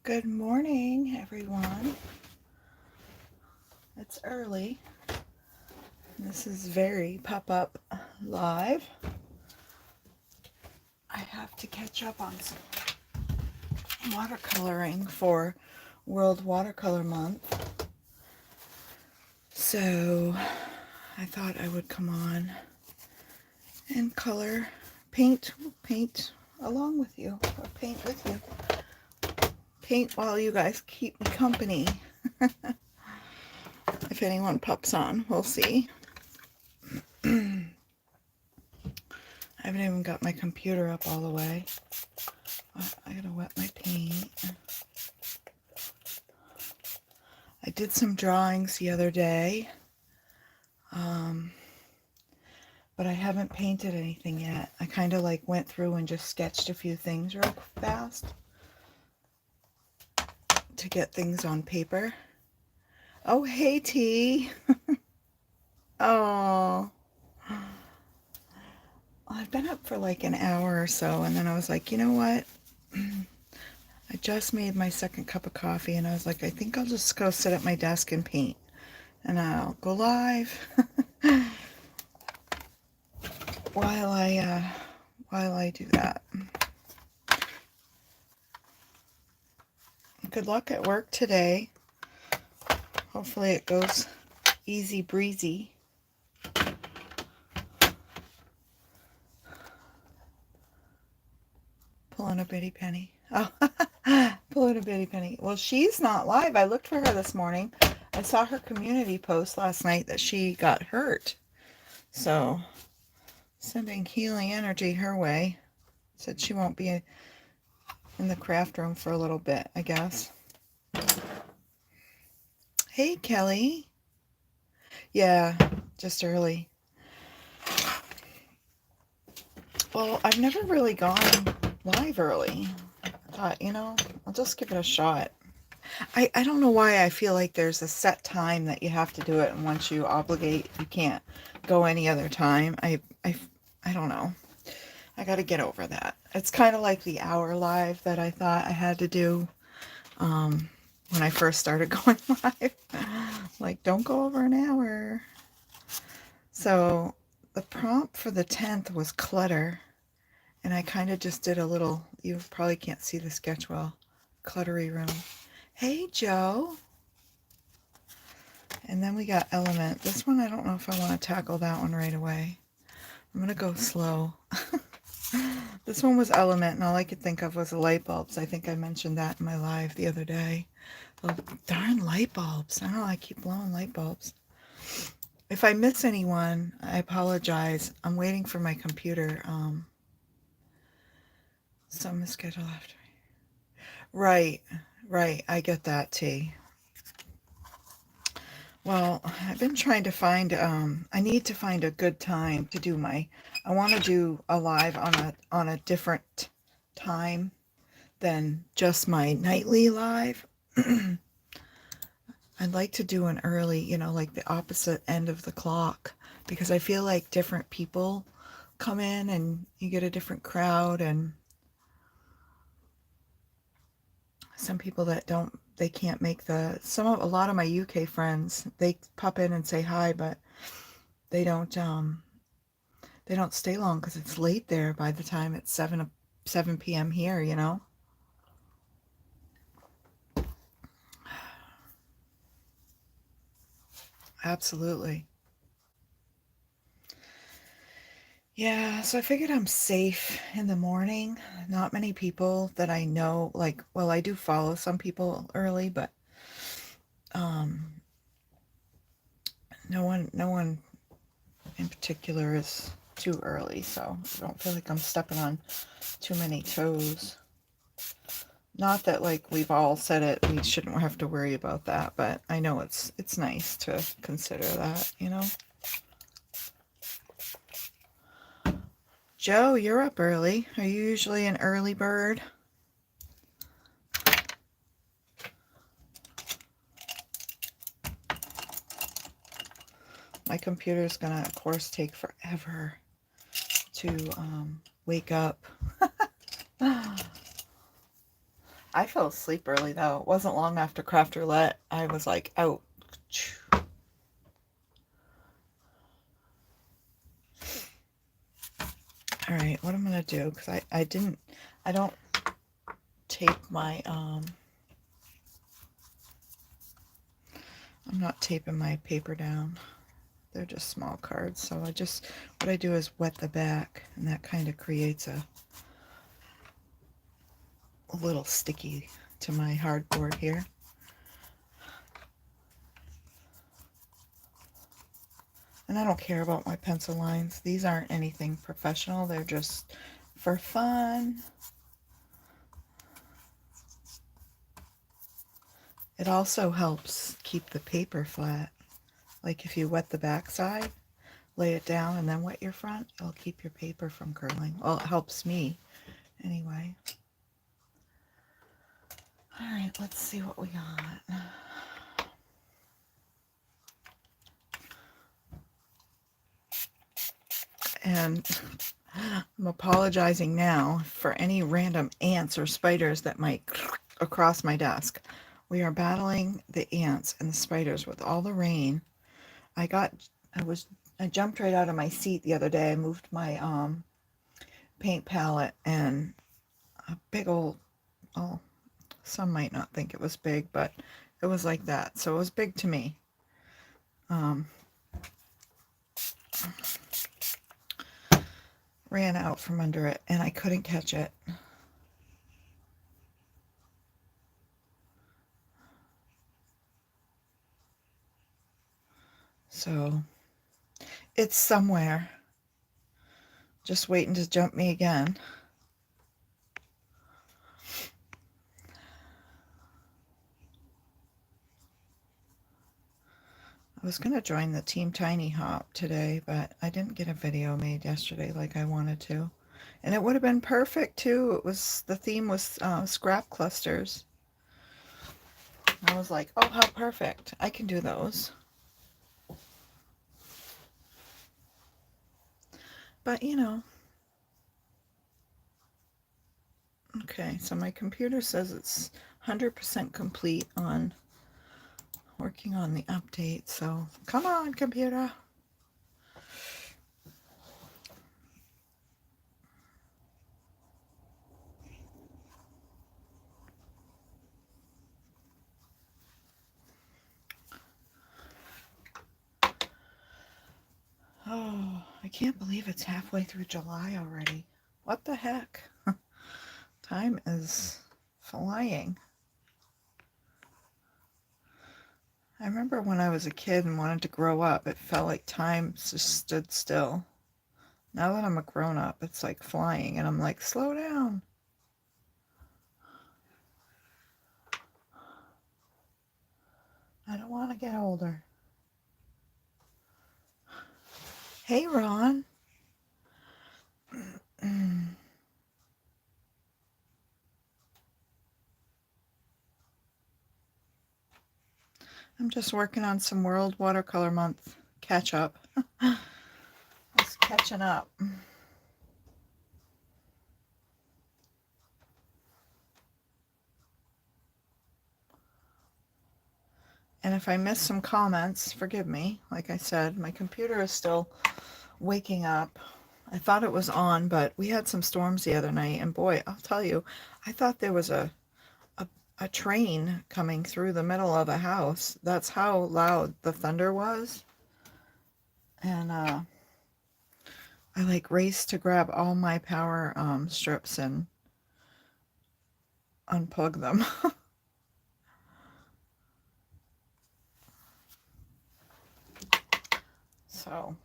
Good morning, everyone. It's early. This is very pop-up live. I have to catch up on some watercoloring for World Watercolor Month. So I thought I would come on and paint along with you, or paint with you. Paint while you guys keep me company. If anyone pops on, we'll see. I haven't even got my computer up all the way. I gotta wet my paint. I did some drawings the other day, but I haven't painted anything yet. I kind of like went through and just sketched a few things real fast to get things on paper. Oh, hey, T. Oh. I've been up for like an hour or so, and then I was like, you know what? I just made my second cup of coffee, and I was like, I think I'll just go sit at my desk and paint, and I'll go live while I do that. Good luck at work today. Hopefully it goes easy breezy. Pulling a bitty penny. Oh, pulling a bitty penny. Well, she's not live. I looked for her this morning. I saw her community post last night that she got hurt. So, sending healing energy her way. Said she won't be in the craft room for a little bit, I guess. Hey, Kelly. Yeah, just early. Well, I've never really gone live early. I thought, I'll just give it a shot. I don't know why I feel like there's a set time that you have to do it, and once you obligate, you can't go any other time. I don't know. I got to get over that. It's kind of like the hour live that I thought I had to do when I first started going live. Like, don't go over an hour. So the prompt for the 10th was clutter. And I kind of just did a little, you probably can't see the sketch well, cluttery room. Hey, Joe. And then we got element. This one, I don't know if I want to tackle that one right away. I'm going to go slow. This one was element, and all I could think of was the light bulbs. I think I mentioned that in my live the other day. Oh, darn light bulbs. I don't know, I keep blowing light bulbs. If I miss anyone, I apologize. I'm waiting for my computer. Some schedule after. Right. I get that, T. Well, I've been trying to find, I need to find a good time to do I want to do a live on a different time than just my nightly live. I'd like to do an early, like the opposite end of the clock, because I feel like different people come in and you get a different crowd, and some people that they can't make a lot of my UK friends, they pop in and say hi, but they don't stay long because it's late there by the time it's 7 p.m. here, Absolutely. Yeah, so I figured I'm safe in the morning. Not many people that I know, well, I do follow some people early, but no one in particular is too early, so I don't feel like I'm stepping on too many toes. Not that we've all said it, we shouldn't have to worry about that, but I know it's nice to consider that, Joe, you're up early. Are you usually an early bird? My computer's gonna, of course, take forever to wake up. I fell asleep early though. It wasn't long after craft roulette. I was like out. All right, what I'm gonna do, because I don't tape my I'm not taping my paper down. They're just small cards, so what I do is wet the back, and that kind of creates a little sticky to my hardboard here. And I don't care about my pencil lines. These aren't anything professional. They're just for fun. It also helps keep the paper flat. Like if you wet the back side, lay it down, and then wet your front, it'll keep your paper from curling. Well, it helps me anyway. All right, let's see what we got. And I'm apologizing now for any random ants or spiders that might across my desk. We are battling the ants and the spiders with all the rain. I jumped right out of my seat the other day. I moved my paint palette, and a big old, oh, some might not think it was big, but it was like that. So it was big to me. Ran out from under it, and I couldn't catch it. So it's somewhere, just waiting to jump me again. I was going to join the Team Tiny Hop today, but I didn't get a video made yesterday like I wanted to. And it would have been perfect too. The theme was scrap clusters. I was like, oh, how perfect. I can do those. But you know. Okay, so my computer says it's 100% complete on working on the update. So come on, computer. Oh, I can't believe it's halfway through July already. What the heck? Time is flying. I remember when I was a kid and wanted to grow up, it felt like time just stood still. Now that I'm a grown-up, it's like flying, and I'm like, slow down. I don't want to get older. Hey, Ron. I'm just working on some World Watercolor Month catch up. Just catching up. And if I miss some comments, forgive me. Like I said, my computer is still waking up. I thought it was on, but we had some storms the other night, and boy, I'll tell you, I thought there was a train coming through the middle of a house. That's how loud the thunder was. And I like raced to grab all my power strips and unplug them. So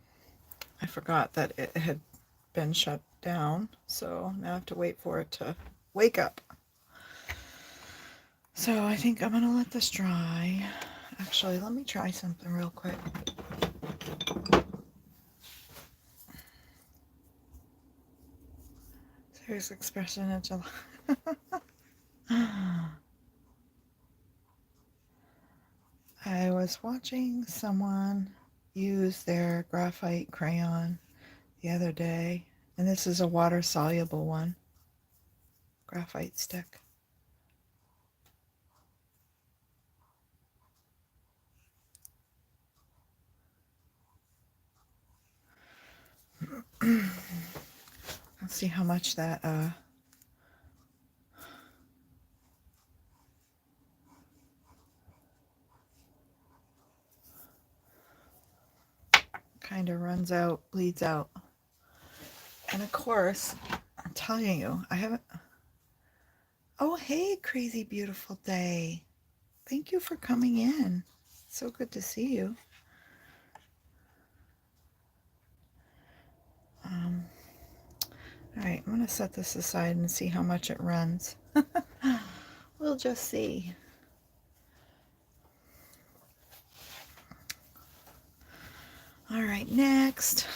I forgot that it had been shut down, so now I have to wait for it to wake up. So I think I'm gonna let this dry. Actually, let me try something real quick. Serious expression in July. I was watching someone use their graphite crayon the other day, and this is a water soluble one, graphite stick. Let's see how much that kind of runs out, bleeds out. And of course, I'm telling you, I haven't... Oh, hey, crazy beautiful day. Thank you for coming in. So good to see you. All right, I'm going to set this aside and see how much it runs. We'll just see. All right, next.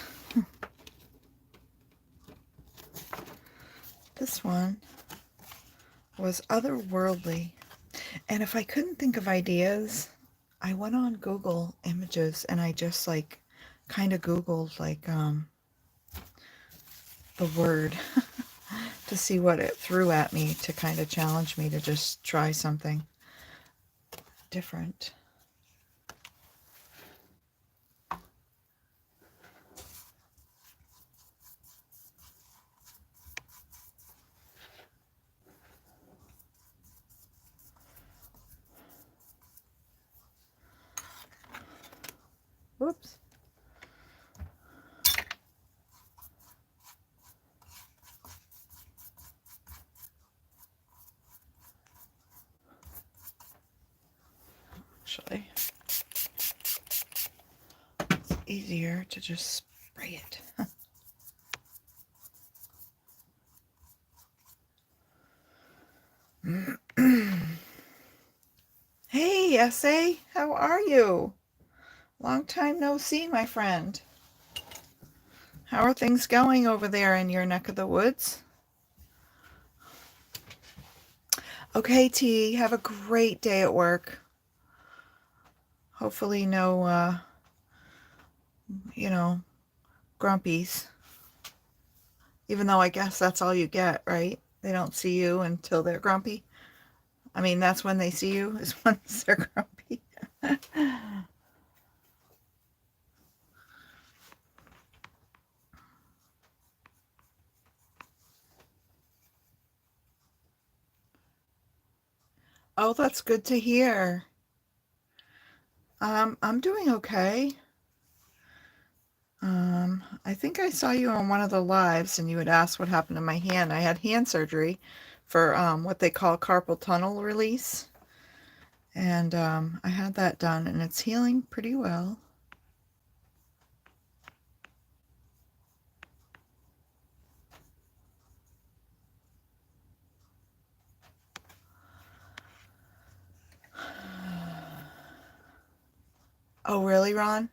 This one was otherworldly. And if I couldn't think of ideas, I went on Google Images and I just like kind of Googled like the word to see what it threw at me to kind of challenge me to just try something different. Whoops. Actually, it's easier to just spray it. Hey, S.A., how are you? Long time no see, my friend. How are things going over there in your neck of the woods? Okay, T, have a great day at work. Hopefully no, grumpies. Even though I guess that's all you get, right? They don't see you until they're grumpy. I mean, that's when they see you, is once they're grumpy. Oh, that's good to hear. I'm doing okay. I think I saw you on one of the lives and you had asked what happened to my hand. I had hand surgery for what they call carpal tunnel release. And I had that done and it's healing pretty well. Oh, really, Ron?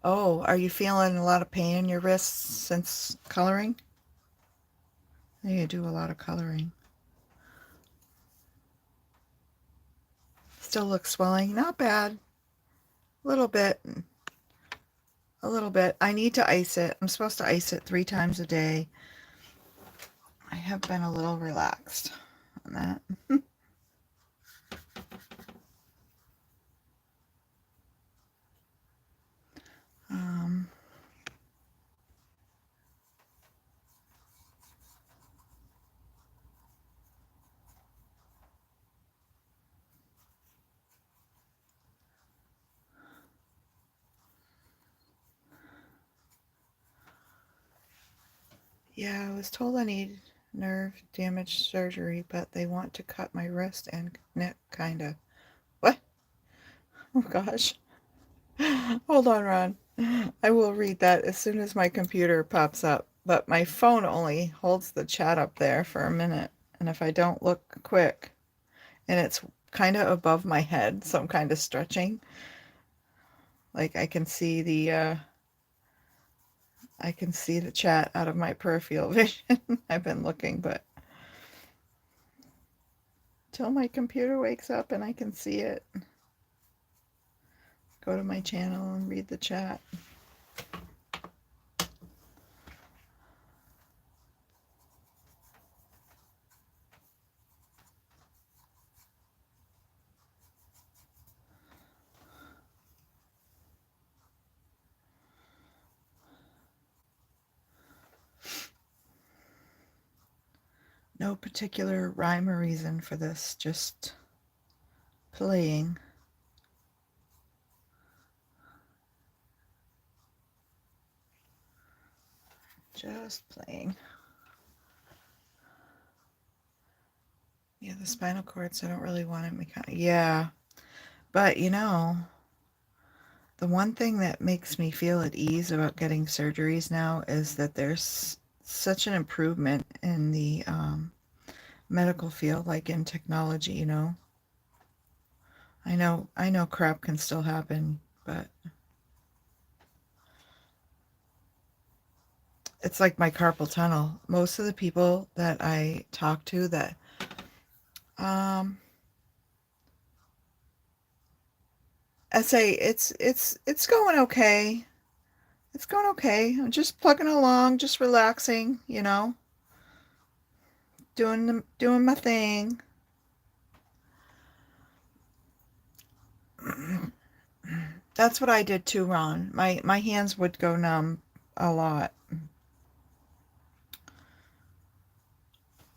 Oh, are you feeling a lot of pain in your wrists since coloring? You do a lot of coloring. Still looks swelling. Not bad. A little bit. A little bit. I need to ice it. I'm supposed to ice it 3 times a day. I have been a little relaxed on that. Yeah, I was told I need nerve damage surgery, but they want to cut my wrist and neck, kinda. What? Oh gosh. Hold on, Ron. I will read that as soon as my computer pops up. But my phone only holds the chat up there for a minute. And if I don't look quick, and it's kind of above my head, so I'm kind of stretching. Like I can see the chat out of my peripheral vision. I've been looking, but till my computer wakes up and I can see it, go to my channel and read the chat. No particular rhyme or reason for this, just playing. Just playing. Yeah, the spinal cords, I don't really want it. Yeah, but you know, the one thing that makes me feel at ease about getting surgeries now is that there's such an improvement in the medical field, like in technology, you know. I know crap can still happen, but it's like my carpal tunnel. Most of the people that I talk to that um I say it's going okay. It's going okay. I'm just plugging along, just relaxing, you know, doing my thing. That's what I did too, Ron. My hands would go numb a lot.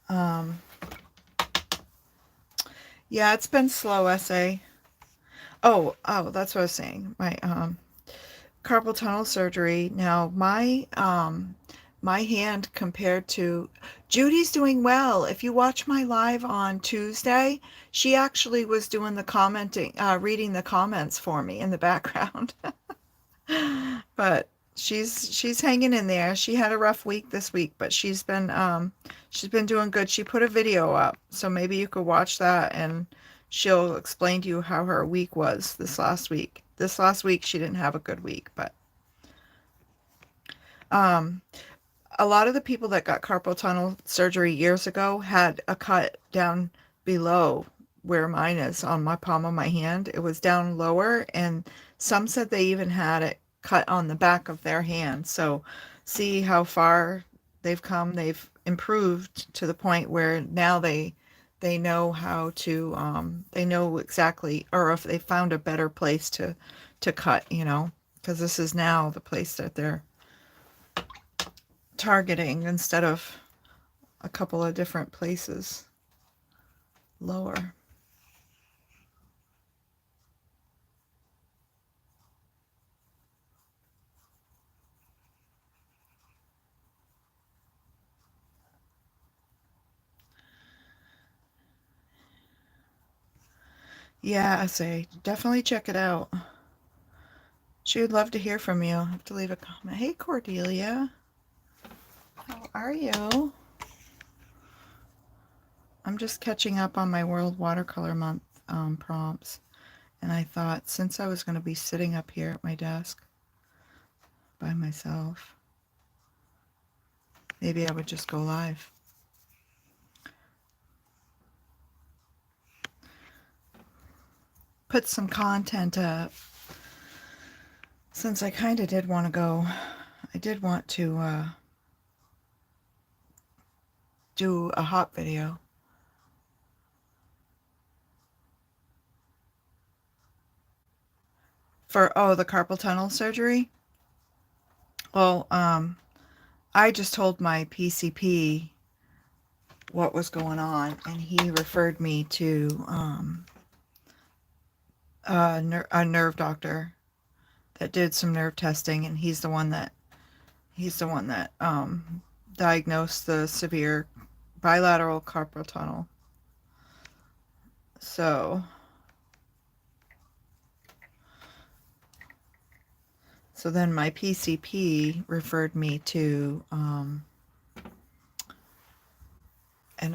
Um, yeah, it's been slow, essay. Oh, that's what I was saying. My carpal tunnel surgery. Now, my hand compared to Judy's doing well. If you watch my live on Tuesday, she actually was doing the commenting, reading the comments for me in the background. But she's hanging in there. She had a rough week this week, but she's been doing good. She put a video up, so maybe you could watch that and she'll explain to you how her week was this last week. This last week she didn't have a good week, but um a lot of the people that got carpal tunnel surgery years ago had a cut down below where mine is on my palm of my hand. It was down lower, and some said they even had it cut on the back of their hand. So see how far they've come. They've improved to the point where now they know how to they know exactly, or if they found a better place to cut, you know, because this is now the place that they're targeting instead of a couple of different places lower. Yeah, I say definitely check it out. She would love to hear from you. I have to leave a comment. Hey, Cordelia, how are you? I'm just catching up on my World Watercolor Month prompts, and I thought since I was going to be sitting up here at my desk by myself, maybe I would just go live. Put some content up. Since I kind of did want to go, I did want to do a hop video. For, oh, the carpal tunnel surgery? Well, I just told my PCP what was going on, and he referred me to a nerve doctor that did some nerve testing, and he's the one that diagnosed the severe bilateral carpal tunnel. So then my PCP referred me to an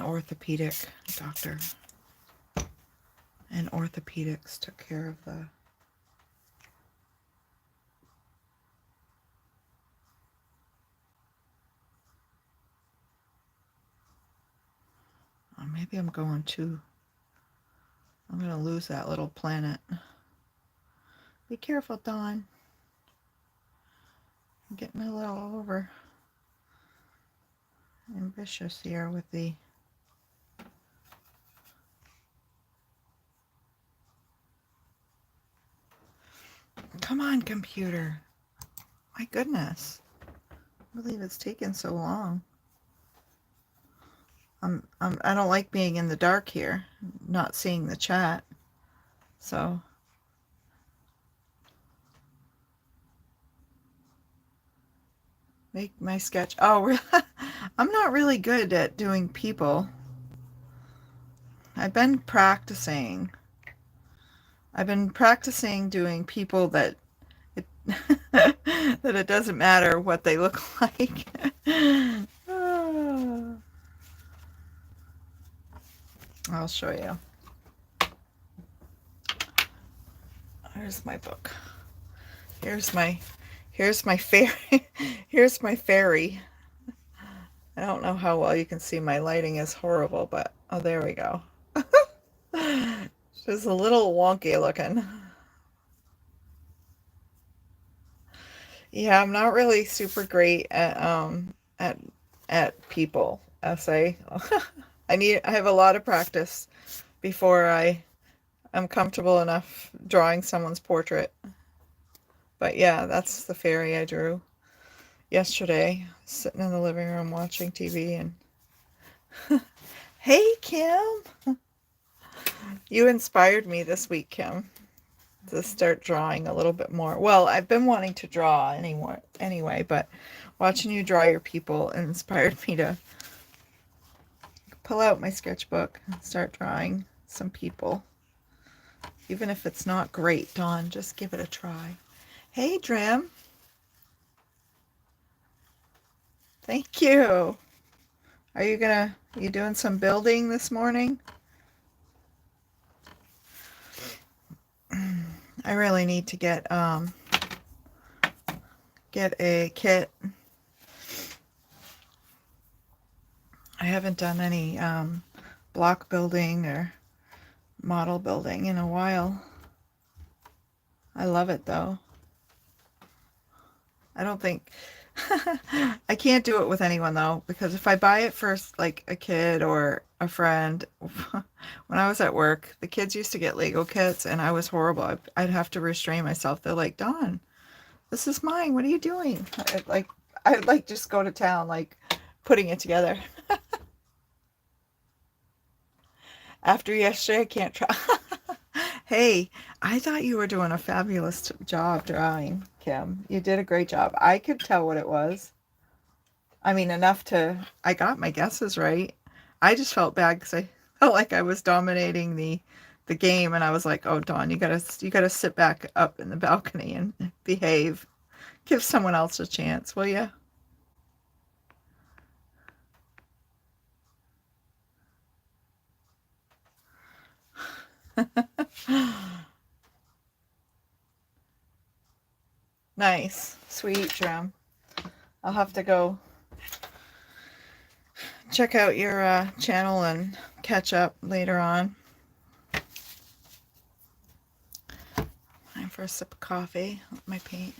orthopedic doctor. And orthopedics took care of the... Oh, maybe I'm going too... I'm going to lose that little planet. Be careful, Dawn. I'm getting a little over ambitious here with the... Come on, computer. My goodness. I believe it's taken so long. I don't like being in the dark here, not seeing the chat. So make my sketch. Oh, I'm not really good at doing people. I've been practicing. I've been practicing doing people that it, that it doesn't matter what they look like. Ah, I'll show you. Here's my book. Here's my fairy. Here's my fairy. I don't know how well you can see. My lighting is horrible, but oh, there we go. She's a little wonky looking. Yeah, I'm not really super great at people essay. I have a lot of practice before I am comfortable enough drawing someone's portrait. But yeah, that's the fairy I drew yesterday, sitting in the living room watching TV. And hey, Kim, you inspired me this week, Kim, to start drawing a little bit more. Well, I've been wanting to draw anyway, but watching you draw your people inspired me to pull out my sketchbook and start drawing some people. Even if it's not great, Dawn, just give it a try. Hey, Drim. Thank you. Are you doing some building this morning? I really need to get a kit. I haven't done any block building or model building in a while. I love it though. I don't think I can't do it with anyone though, because if I buy it for like a kid or a friend, when I was at work, the kids used to get Lego kits and I was horrible. I'd have to restrain myself. They're like, Dawn, this is mine. What are you doing? I'd like just go to town, like putting it together. After yesterday, I can't try. Hey, I thought you were doing a fabulous job drawing, Kim. You did a great job. I could tell what it was. I mean, I got my guesses right. I just felt bad because I felt like I was dominating the game, and I was like, oh, Dawn, you gotta sit back up in the balcony and behave. Give someone else a chance, will you? Nice. Sweet, Drum. I'll have to go check out your channel and catch up later on. Time for a sip of coffee with my paint.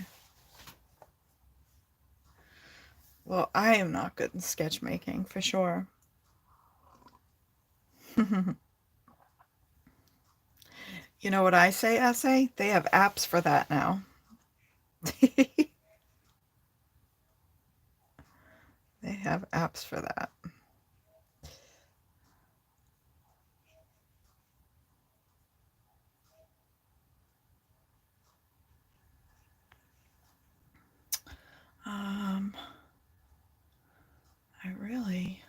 Well, I am not good in sketch making, for sure. You know what I say, essay? They have apps for that now. They have apps for that. I really...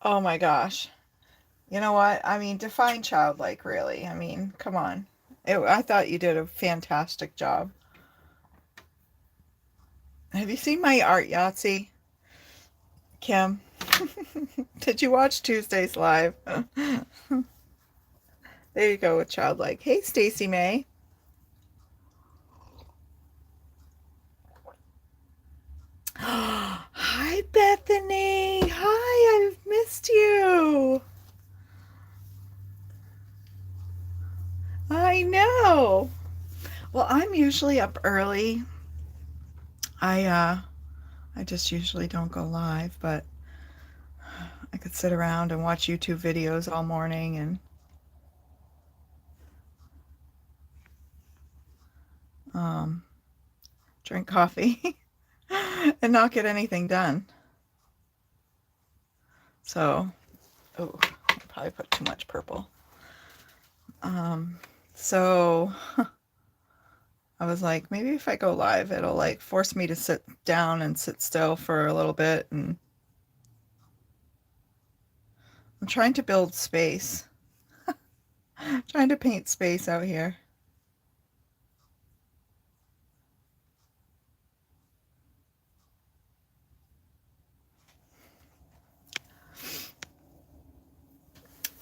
Oh my gosh. You know what? I mean, define childlike, really. I mean, come on. I thought you did a fantastic job. Have you seen my art Yahtzee, Kim? Did you watch Tuesday's live? There you go with childlike. Hey, Stacy May. Hi, Bethany. Hi, I've missed you. I know. Well, I'm usually up early. I just usually don't go live, but I could sit around and watch YouTube videos all morning and drink coffee and not get anything done. So, oh, I probably put too much purple. So I was like, maybe if I go live, it'll like force me to sit down and sit still for a little bit. And I'm trying to build space, trying to paint space out here.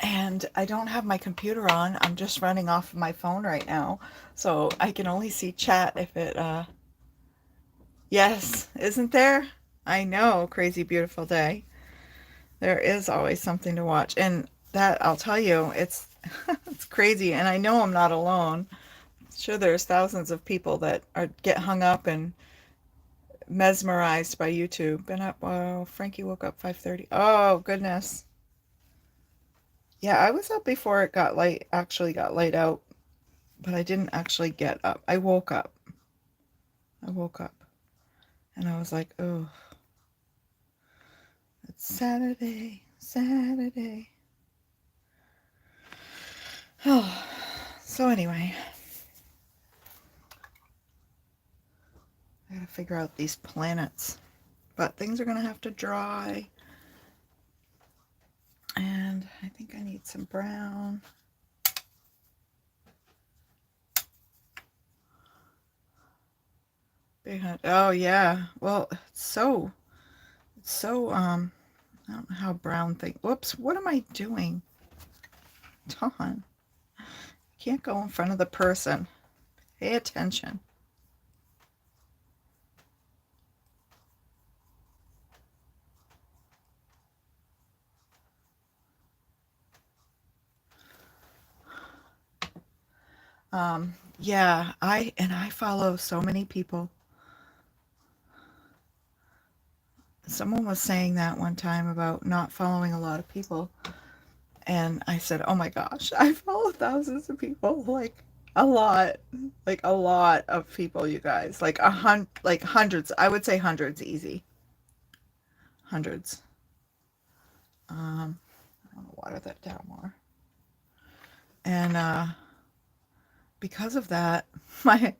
And I don't have my computer on. I'm just running off of my phone right now. So I can only see chat if it, yes, isn't there? I know, crazy beautiful day. There is always something to watch. And that, I'll tell you, it's it's crazy. And I know I'm not alone. Sure, there's thousands of people that get hung up and mesmerized by YouTube. Been up, well, Frankie woke up 5:30. Oh, goodness. Yeah, I was up before it got light, actually got light out, but I didn't actually get up. I woke up. I woke up and I was like, oh, it's Saturday, Saturday. Oh, so anyway, I gotta figure out these planets, but things are gonna have to dry. And I think I need some brown. Oh yeah. Well, it's so I don't know how brown thing. Whoops, what am I doing? Dawn. Can't go in front of the person. Pay attention. Yeah, I follow so many people. Someone was saying that one time about not following a lot of people. And I said, oh my gosh, I follow thousands of people, like a lot, of people, you guys, like hundreds. I would say hundreds, easy, hundreds. I want to water that down more. And because of that, my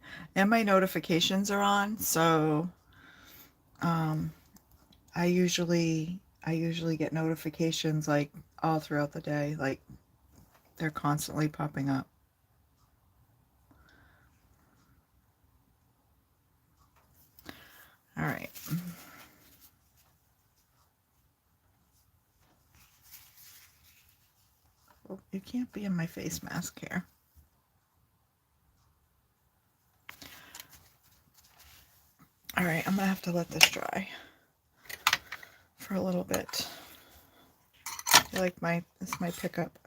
notifications are on, so I usually get notifications like all throughout the day, like they're constantly popping up. All right. Oh, you can't be in my face mask here. All right, I'm gonna have to let this dry for a little bit. I feel like this is my pickup.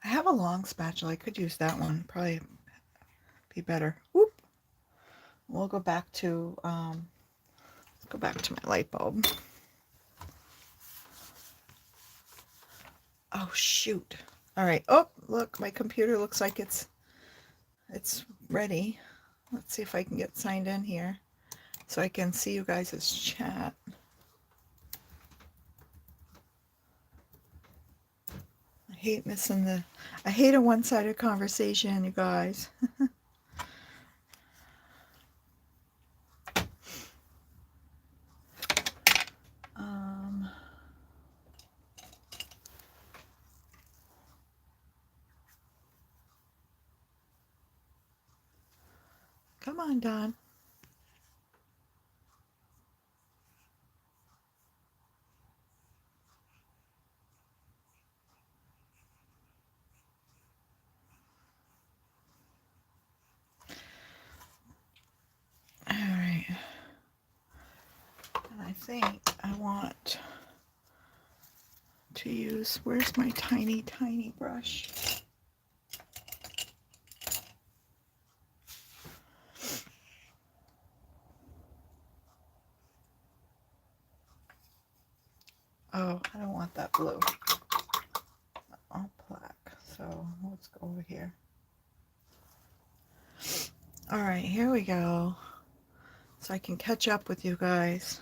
I have a long spatula. I could use that one. Probably be better. Whoop. We'll go back to let's go back to my light bulb. Oh shoot. All right. Oh, look, my computer looks like it's ready. Let's see if I can get signed in here so I can see you guys' chat. I hate missing I hate a one-sided conversation, you guys. Come on, Don. All right. And I think I want to use, where's my tiny, tiny brush? Oh, I don't want that blue. All black. So let's go over here. All right, here we go. So I can catch up with you guys.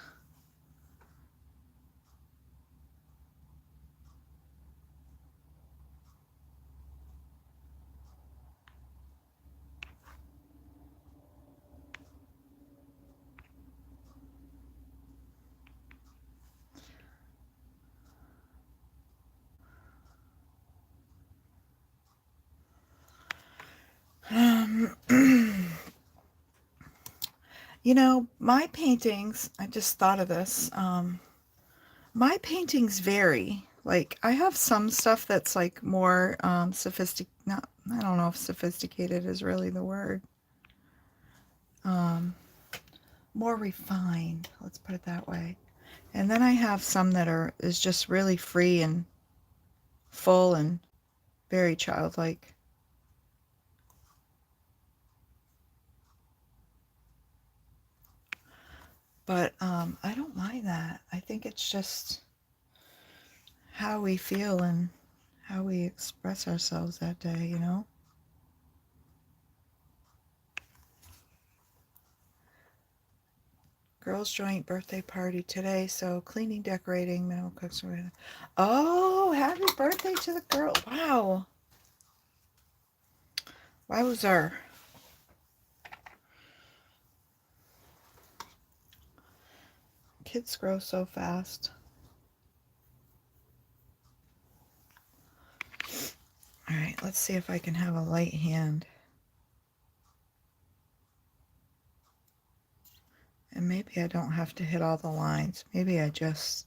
You know, my paintings, I just thought of this. My paintings vary. Like, I have some stuff that's like more not, I don't know if sophisticated is really the word. Um, More refined, let's put it that way. And then I have some that is just really free and full and very childlike. But I don't mind that. I think it's just how we feel and how we express ourselves that day, you know? Girls' joint birthday party today, so cleaning, decorating, minimal cooks. Oh, happy birthday to the girl. Wow. Wowzer. Kids grow so fast. All right, let's see if I can have a light hand. And maybe I don't have to hit all the lines. Maybe I just...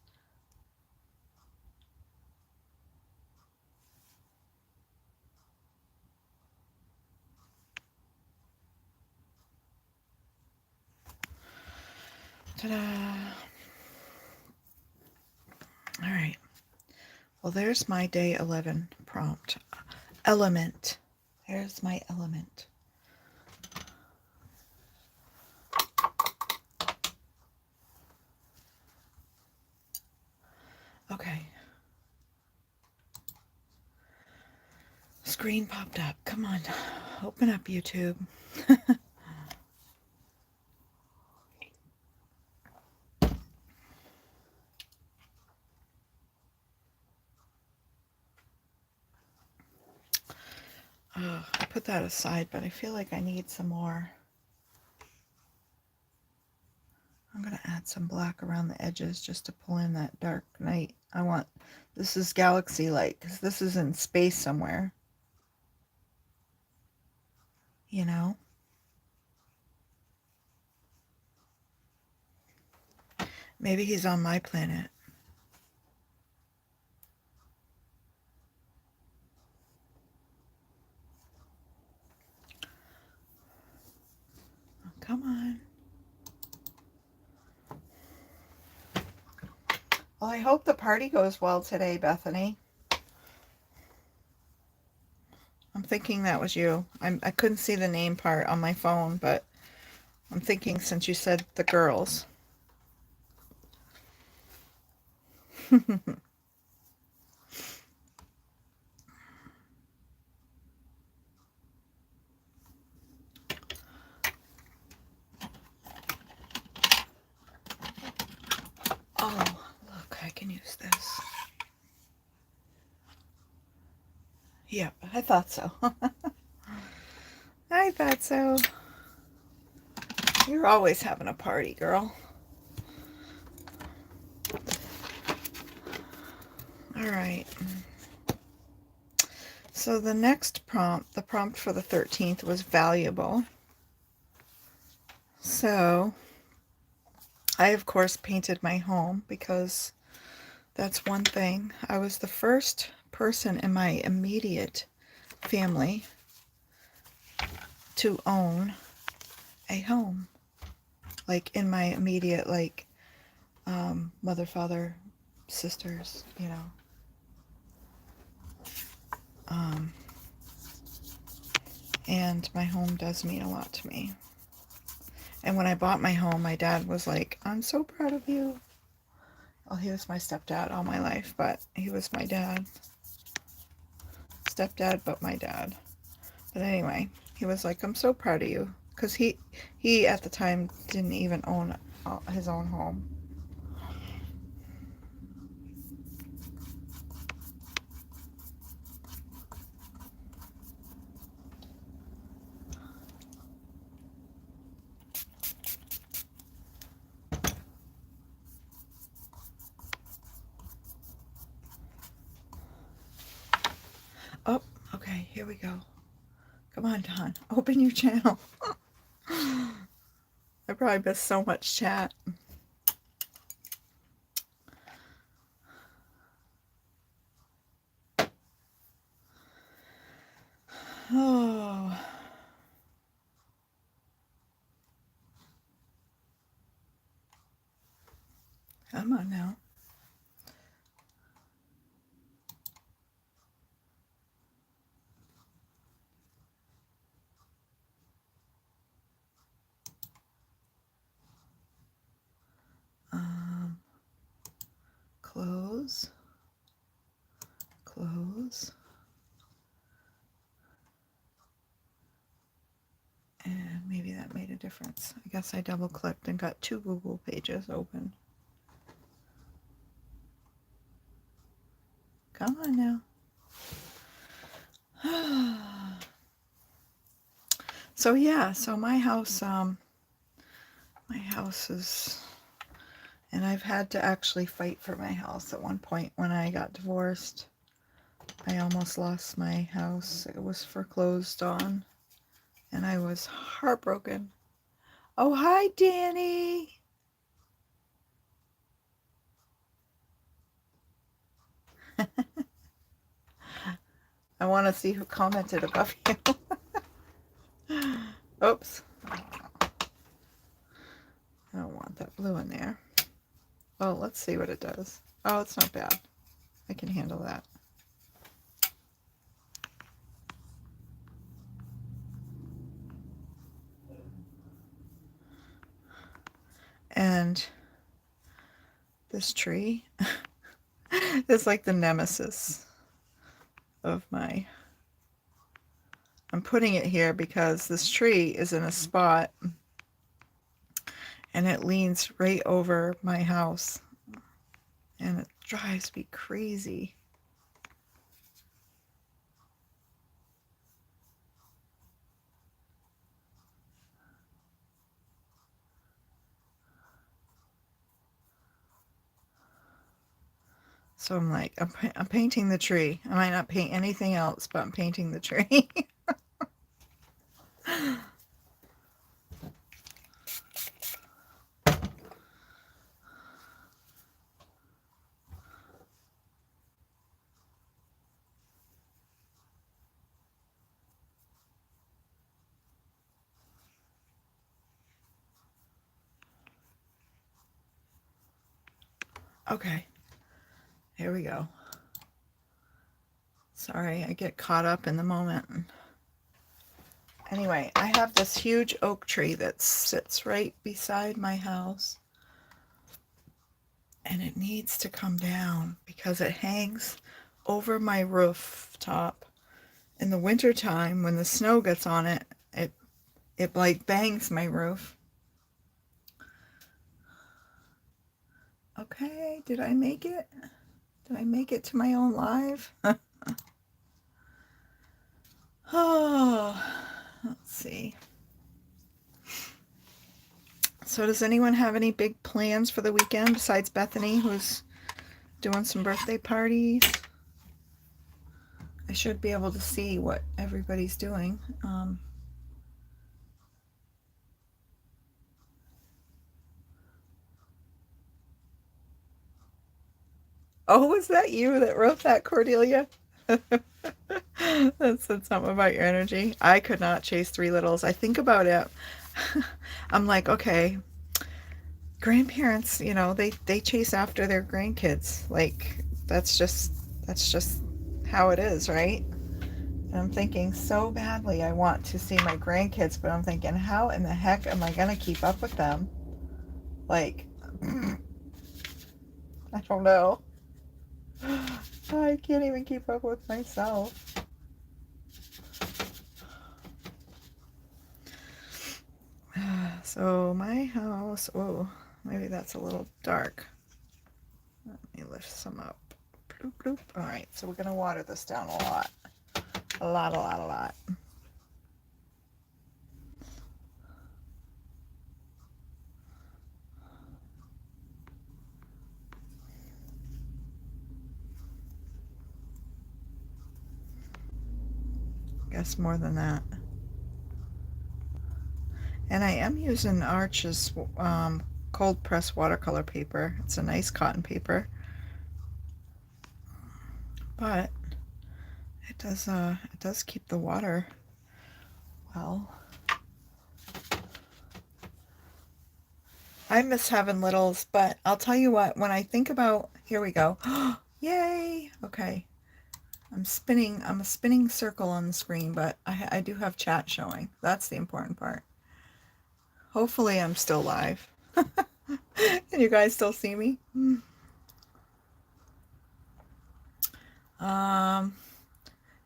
Ta-da! All right. Well, there's my day 11 prompt. Element. There's my element. Okay. Screen popped up. Come on. Open up YouTube. I put that aside, but I feel like I need some more. I'm going to add some black around the edges just to pull in that dark night. This is galaxy light, because this is in space somewhere. You know? Maybe he's on my planet. Oh, come on. Well, I hope the party goes well today, Bethany. I'm thinking that was you. I couldn't see the name part on my phone, but I'm thinking since you said the girls. Oh, look, I can use this. Yeah, I thought so. I thought so. You're always having a party, girl. All right. So the next prompt, the prompt for the 13th, was valuable. So I, of course, painted my home because that's one thing. I was the first person in my immediate family to own a home. Like in my immediate, like, mother, father, sisters, you know. And my home does mean a lot to me. And when I bought my home, my dad was like, I'm so proud of you. Well, he was my stepdad all my life, but he was my dad. Stepdad, but my dad. But anyway, he was like, I'm so proud of you. because he at the time didn't even own his own home. Oh, okay, here we go. Come on, Don, open your channel. I probably missed so much chat. Oh, come on now. Close, close, and maybe that made a difference. I guess I double clicked and got 2 Google pages open. Come on now. So yeah, so my house is, and I've had to actually fight for my house. At one point when I got divorced, I almost lost my house. It was foreclosed on, and I was heartbroken. Oh, hi, Danny. I want to see who commented above you. Oops. I don't want that blue in there. Well, let's see what it does. Oh, it's not bad. I can handle that. And this tree is like the nemesis of my... I'm putting it here because this tree is in a spot and it leans right over my house and it drives me crazy. So I'm like, I'm painting the tree. I might not paint anything else, but I'm painting the tree. Okay, here we go. Sorry, I get caught up in the moment. Anyway, I have this huge oak tree that sits right beside my house. And it needs to come down because it hangs over my rooftop. In the wintertime, when the snow gets on it, it like bangs my roof. Okay, did I make it? Did I make it to my own live? Oh, let's see. So does anyone have any big plans for the weekend besides Bethany, who's doing some birthday parties? I should be able to see what everybody's doing. Oh, was that you that wrote that, Cordelia? That said something about your energy. I could not chase 3 littles. I think about it. I'm like, okay, grandparents, you know, they chase after their grandkids. Like, that's just how it is, right? And I'm thinking so badly I want to see my grandkids, but I'm thinking, how in the heck am I gonna keep up with them? Like, I don't know. I can't even keep up with myself. So my house, oh, maybe that's a little dark. Let me lift some up. Bloop, bloop. All right, so we're gonna water this down a lot. A lot, a lot, a lot. Guess more than that. And I am using Arch's cold press watercolor paper. It's a nice cotton paper, but it does keep the water well. I miss having littles, but I'll tell you what, when I think about, here we go. Yay! Okay. I'm a spinning circle on the screen, but I do have chat showing. That's the important part. Hopefully I'm still live. Can you guys still see me?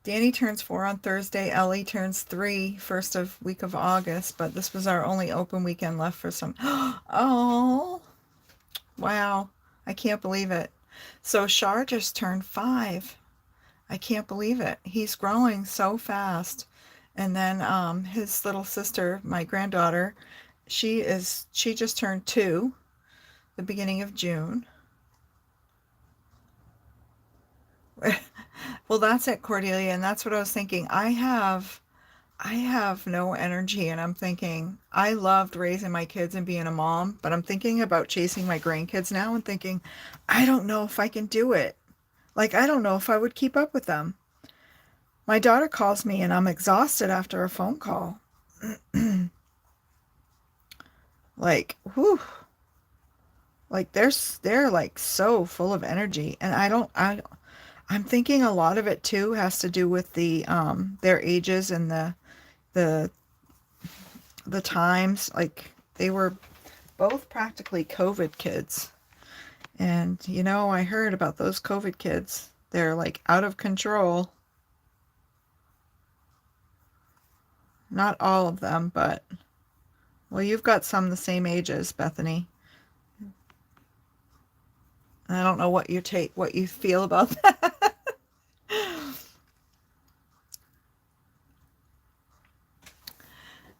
Danny turns 4 on Thursday. Ellie turns 3 first of week of August, but this was our only open weekend left for some. Oh, wow. I can't believe it. So Shar just turned 5. I can't believe it. He's growing so fast. And then his little sister, my granddaughter, she just turned 2 the beginning of June. Well, that's it, Cordelia, and that's what I was thinking. I have no energy, and I'm thinking I loved raising my kids and being a mom, but I'm thinking about chasing my grandkids now and thinking I don't know if I can do it. Like, I don't know if I would keep up with them. My daughter calls me and I'm exhausted after a phone call. Like, whew. Like they're like so full of energy, and I'm thinking a lot of it too has to do with their ages and the the times. Like, they were both practically COVID kids. And I heard about those COVID kids. They're like out of control. Not all of them, but well, you've got some the same age as Bethany. I don't know what you feel about that.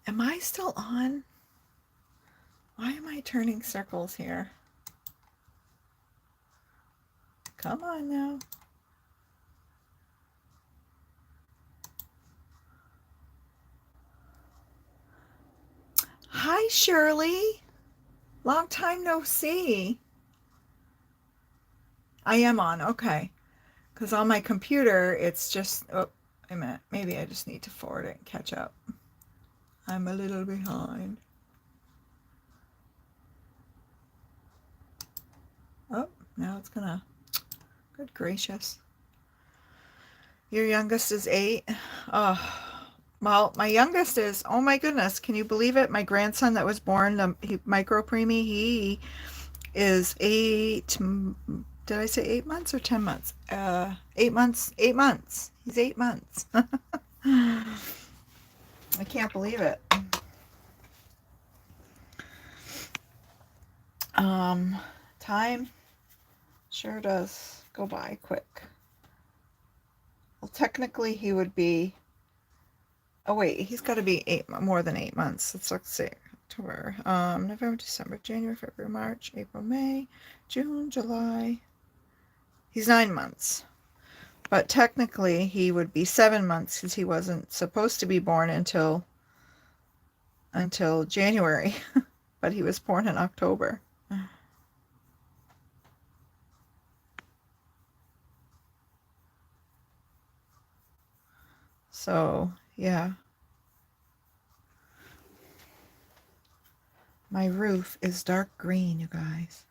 Am I still on? Why am I turning circles here? Come on now. Hi, Shirley. Long time no see. I am on, okay. Because on my computer, it's just, oh, wait a minute. Maybe I just need to forward it and catch up. I'm a little behind. Oh, now it's gonna, good gracious. Your youngest is 8. Oh, well, my youngest is, oh my goodness, can you believe it? My grandson that was born, the micro preemie, he is 8. Did I say 8 months or 10 months? 8 months. 8 months. He's 8 months. I can't believe it. Time sure does go by quick. Well, technically he would be, oh wait, he's got to be more than 8 months. Let's see. October, November, December, January, February, March, April, May, June, July. He's 9 months. But technically he would be 7 months because he wasn't supposed to be born until January. But he was born in October. So, yeah. My roof is dark green, you guys.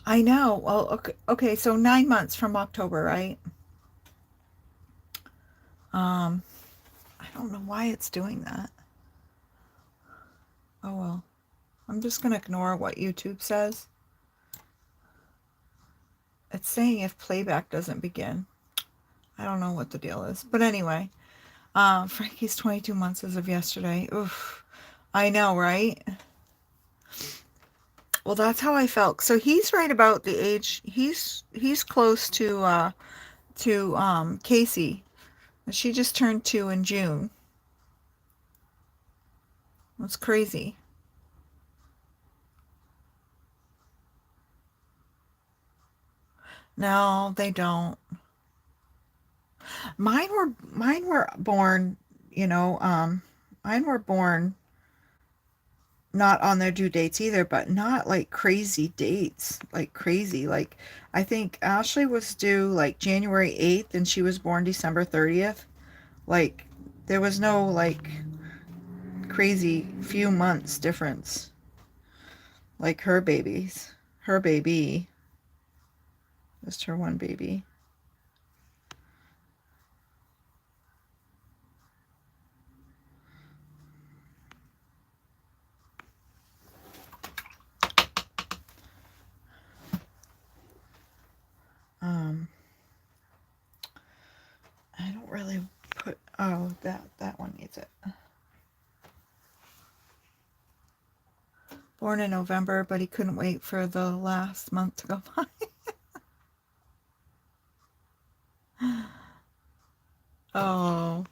I know. Well, okay, so 9 months from October, right? I don't know why it's doing that. Oh well. I'm just going to ignore what YouTube says. It's saying if playback doesn't begin. I don't know what the deal is. But anyway, Frankie's 22 months as of yesterday. Oof. I know, right? Well, that's how I felt. So he's right about the age. He's close to Casey. She just turned 2 in June. That's crazy. No, they don't. Mine were born, mine were born not on their due dates either, but not like crazy dates, like crazy. Like I think Ashley was due like January 8th and she was born December 30th. Like there was no like crazy few months difference like her babies. Her baby, just her one baby. Um, I don't really put, oh, that one needs it. Born in November, but he couldn't wait for the last month to go by. Oh,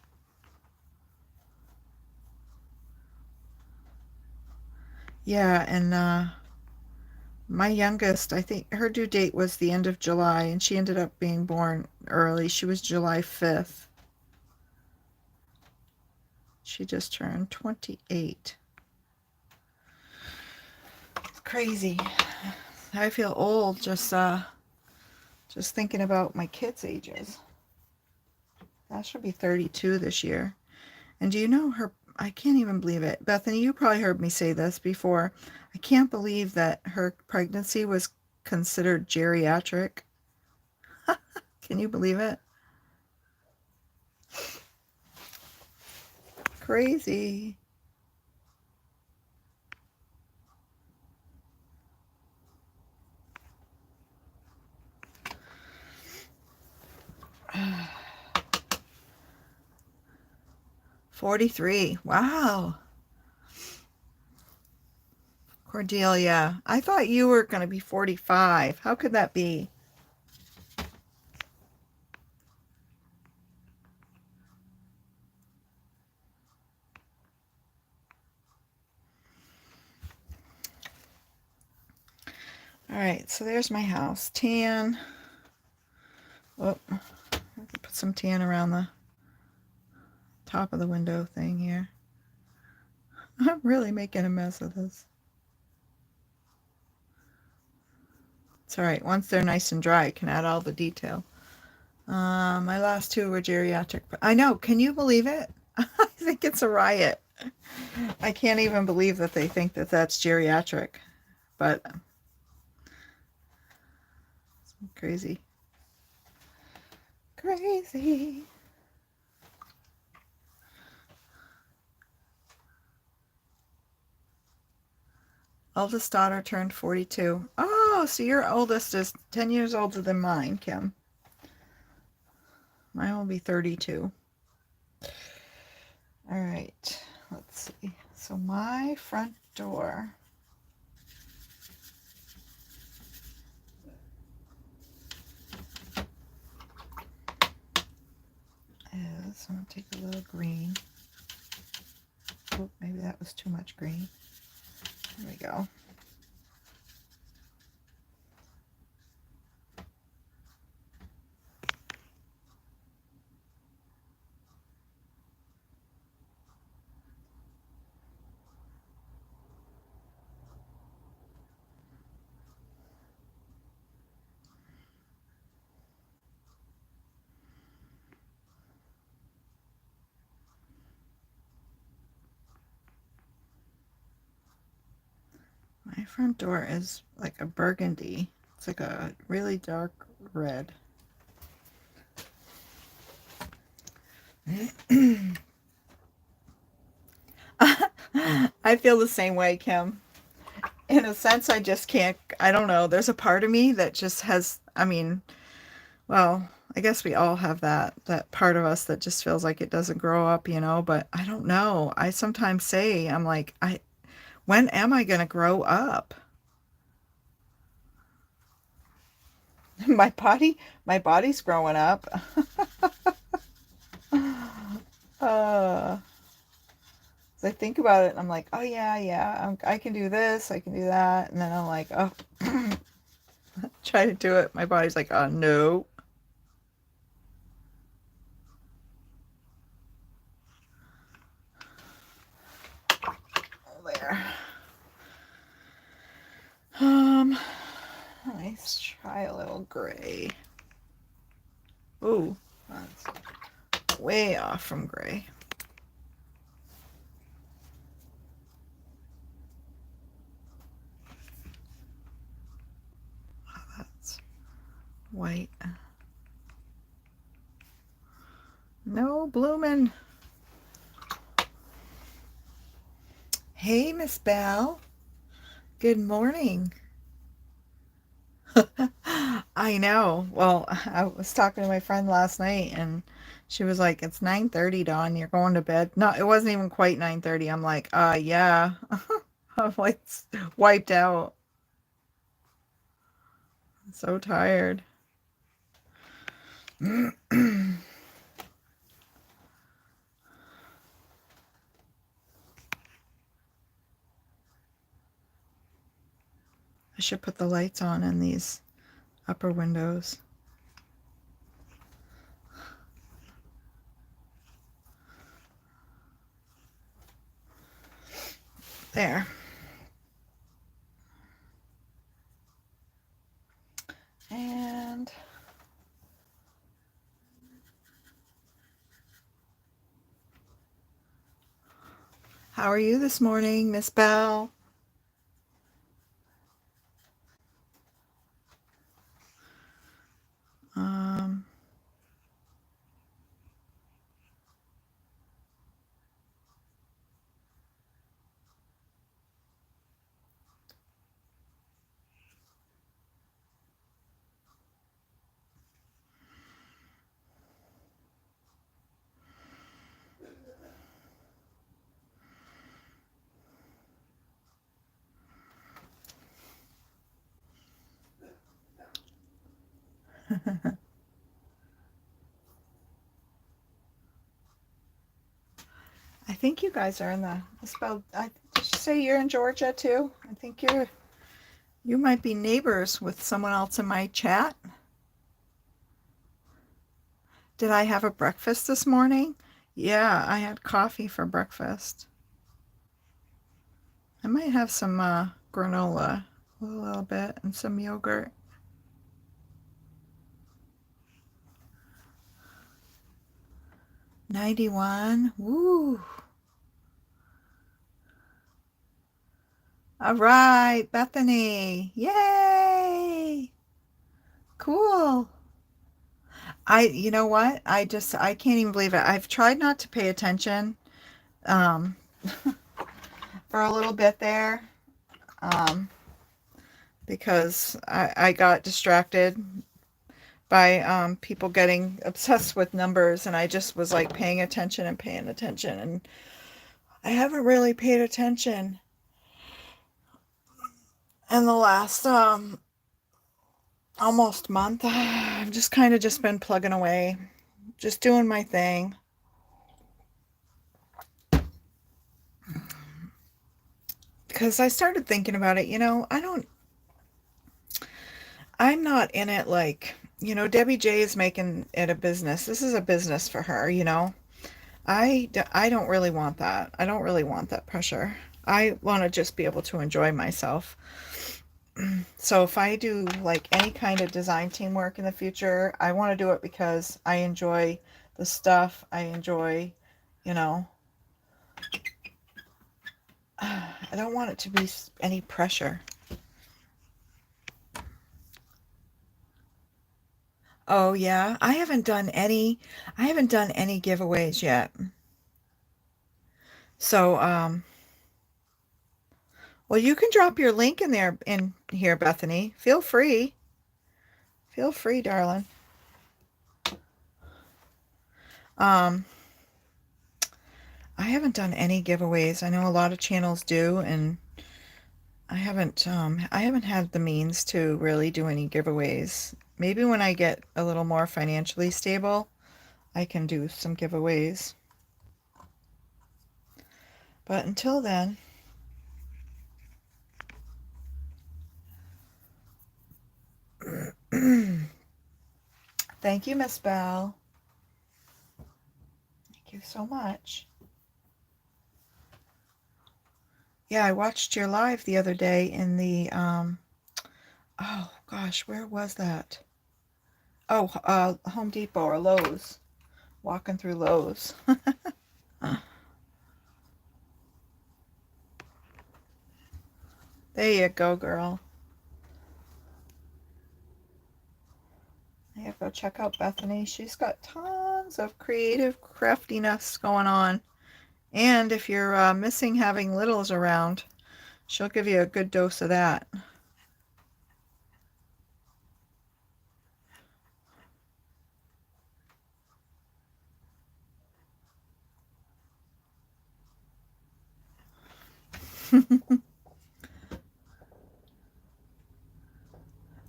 yeah, and my youngest, I think her due date was the end of July, and she ended up being born early. She was July 5th. She just turned 28. It's crazy. I feel old just thinking about my kids' ages. That should be 32 this year. And do you know her? I can't even believe it. Bethany, you probably heard me say this before. I can't believe that her pregnancy was considered geriatric. Can you believe it? Crazy. $43. Wow. Cordelia, I thought you were going to be 45. How could that be? All right, so there's my house. Tan. Oh, I have to put some tan around the top of the window thing here. I'm really making a mess of this. It's all right. Once they're nice and dry, I can add all the detail. My last two were geriatric. I know. Can you believe it? I think it's a riot. I can't even believe that they think that that's geriatric. But it's crazy. Crazy. Oldest daughter turned 42. Oh, so your oldest is 10 years older than mine, Kim. Mine will be 32. All right, let's see. So my front door is, I'm going to take a little green. Oh, maybe that was too much green. There we go. My front door is like a burgundy. It's like a really dark red. I feel the same way, Kim. In a sense, I just can't, I don't know. There's a part of me that just has, I mean, well, I guess we all have that part of us that just feels like it doesn't grow up, but I don't know. I sometimes say, I'm like, when am I going to grow up? My body's growing up. uh, so I think about it and I'm like, oh yeah, yeah, I can do this, I can do that. And then I'm like, oh, try to do it. My body's like, oh no. There. Um, let's try a little gray. Ooh, that's way off from gray. Oh, that's white. No blooming. Hey, Miss Belle. Good morning. I know. Well, I was talking to my friend last night and she was like, it's 9:30, Dawn. You're going to bed. No, it wasn't even quite 9:30. I'm like, yeah. I'm like wiped out. So tired. I should put the lights on in these upper windows. There. And how are you this morning, Miss Belle? Um, I think you guys are in the spell. Did you say you're in Georgia too? I think you might be neighbors with someone else in my chat. Did I have a breakfast this morning? Yeah, I had coffee for breakfast. I might have some granola, a little bit, and some yogurt. 91. Woo. All right, Bethany. Yay. Cool. You know what? I can't even believe it. I've tried not to pay attention um, for a little bit there because I got distracted by people getting obsessed with numbers, and I just was like paying attention and paying attention, and I haven't really paid attention in the last almost month. I've just kind of just been plugging away, just doing my thing. Because I started thinking about it, I'm not in it like, Debbie J is making it a business. This is a business for her, I don't really want that. I don't really want that pressure. I want to just be able to enjoy myself. So if I do like any kind of design teamwork in the future, I want to do it because I enjoy the stuff. I enjoy, you know, I don't want it to be any pressure. Oh yeah, I haven't done any giveaways yet. So, well, you can drop your link in there in here, Bethany. Feel free. Feel free, darling. Um, I haven't done any giveaways. I know a lot of channels do, and I haven't had the means to really do any giveaways. Maybe when I get a little more financially stable, I can do some giveaways. But until then, thank you, Miss Bell. Thank you so much. Yeah, I watched your live the other day in the oh gosh, where was that? Oh, Home Depot or Lowe's. Walking through Lowe's. There you go, girl. Yeah, go check out Bethany. She's got tons of creative craftiness going on. And if you're missing having littles around, she'll give you a good dose of that.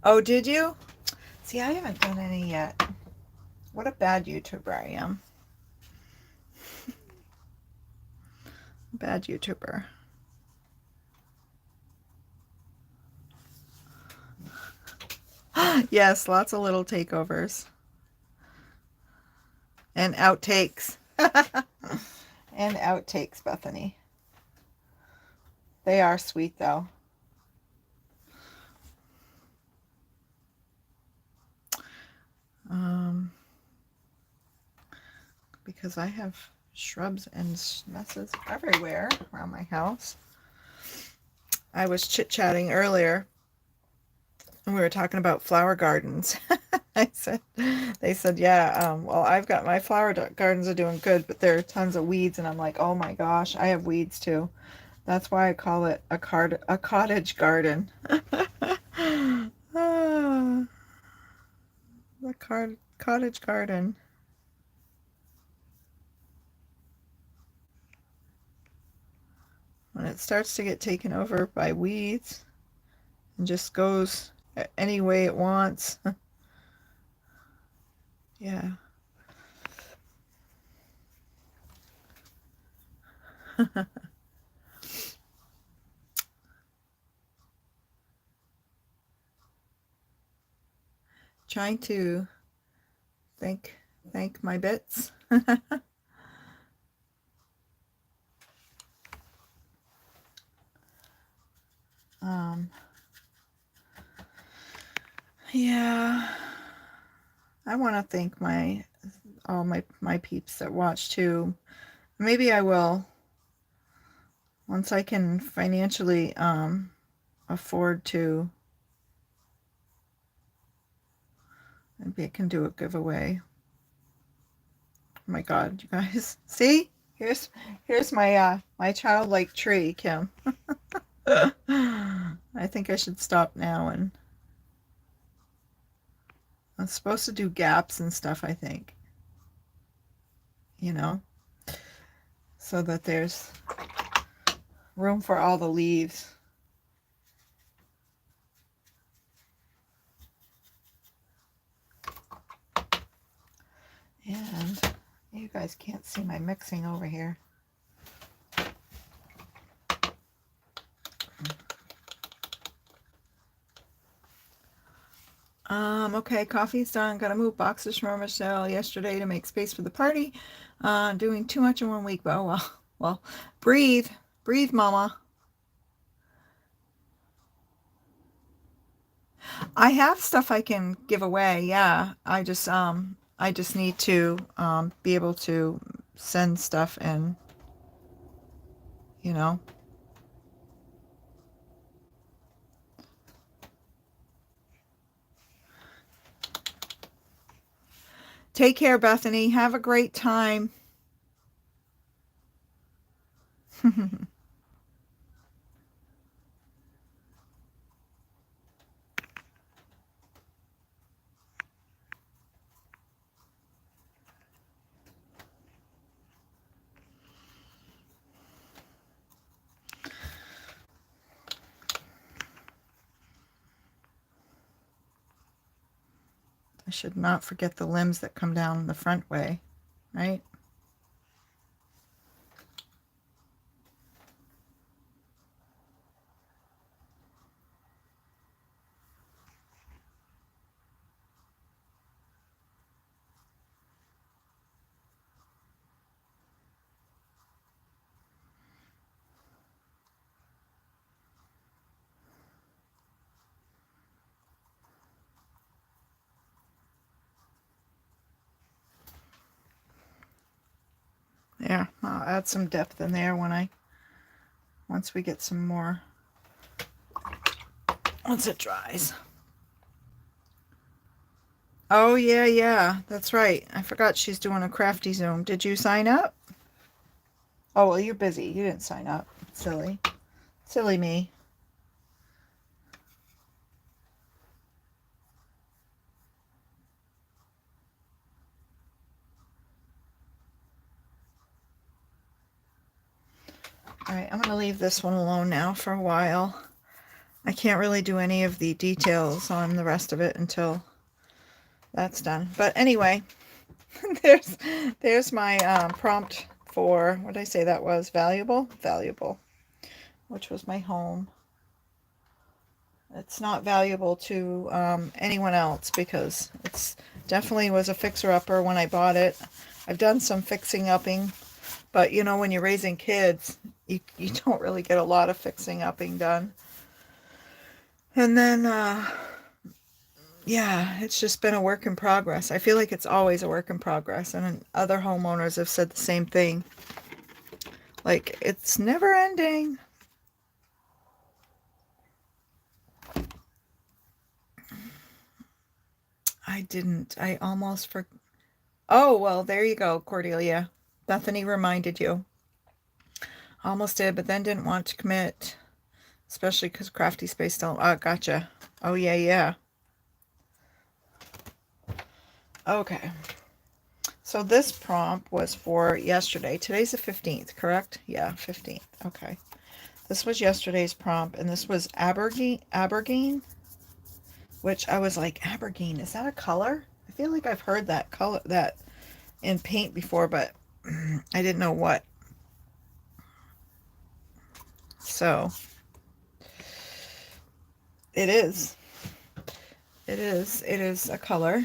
Oh, did you? See, I haven't done any yet. What a bad YouTuber I am. Bad YouTuber. Yes, lots of little takeovers. And outtakes. And outtakes, Bethany. They are sweet, though. Because I have shrubs and messes everywhere around my house. I was chit-chatting earlier, and we were talking about flower gardens. They said, yeah, well, I've got my flower gardens are doing good, but there are tons of weeds, and I'm like, oh my gosh, I have weeds too. That's why I call it a cottage garden. Ah, the cottage garden. When it starts to get taken over by weeds and just goes any way it wants. Yeah. Trying to thank my bits. Yeah. I want to thank all my peeps that watch too. Maybe I will once I can financially afford to. Maybe I can do a giveaway. Oh my God, you guys. See? Here's my childlike tree, Kim. I think I should stop now, and I'm supposed to do gaps and stuff, I think. You know, so that there's room for all the leaves. And you guys can't see my mixing over here. Okay, coffee's done. Gotta move boxes from Michelle yesterday to make space for the party. Doing too much in 1 week, but oh well. Well, breathe. Breathe, mama. I have stuff I can give away, yeah. I just need to be able to send stuff and you know. Take care, Bethany. Have a great time. I should not forget the limbs that come down the front way, right? Yeah, I'll add some depth in there once we get some more, once it dries. Oh, yeah, that's right. I forgot she's doing a crafty Zoom. Did you sign up? Oh, well, you're busy. You didn't sign up. Silly. Silly me. All right, I'm going to leave this one alone now for a while. I can't really do any of the details on the rest of it until that's done. But anyway, there's my prompt for, what did I say that was? Valuable? Valuable, which was my home. It's not valuable to anyone else because it's definitely was a fixer-upper when I bought it. I've done some fixing-upping, but you know, when you're raising kids, you don't really get a lot of fixing-upping done. And then, yeah, it's just been a work in progress. I feel like it's always a work in progress, and other homeowners have said the same thing. Like, it's never ending. I almost forgot. Oh, well, there you go, Cordelia. Bethany reminded you. Almost did, but then didn't want to commit. Especially because Crafty Space don't... gotcha. Oh, yeah. Okay. So this prompt was for yesterday. Today's the 15th, correct? Yeah, 15th. Okay. This was yesterday's prompt, and this was Abergine, which I was like, Abergine, is that a color? I feel like I've heard that color, that in paint before, but I didn't know what. So it is a color.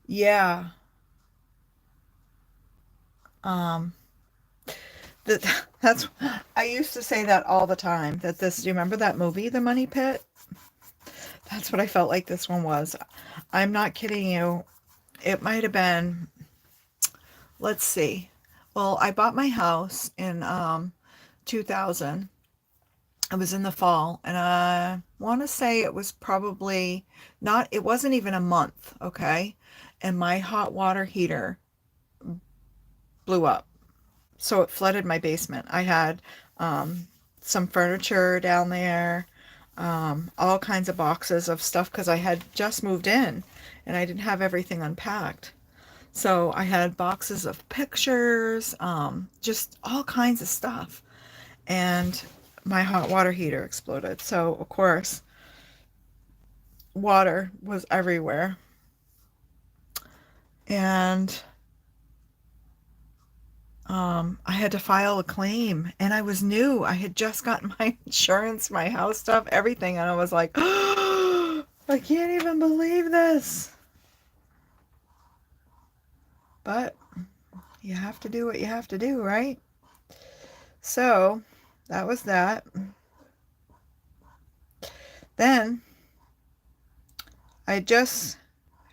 Yeah. That's, I used to say that all the time, that this, do you remember that movie, The Money Pit? That's what I felt like this one was. I'm not kidding you. It might have been, let's see. Well, I bought my house in 2000. It was in the fall, and I want to say it was probably not, it wasn't even a month, okay? And my hot water heater blew up. So it flooded my basement. I had some furniture down there, all kinds of boxes of stuff because I had just moved in and I didn't have everything unpacked. So I had boxes of pictures, just all kinds of stuff. And my hot water heater exploded. So, of course, water was everywhere. And I had to file a claim, and I was new. I had just gotten my insurance, my house stuff, everything, and I was like, oh, I can't even believe this. But you have to do what you have to do, right? So that was that. Then I just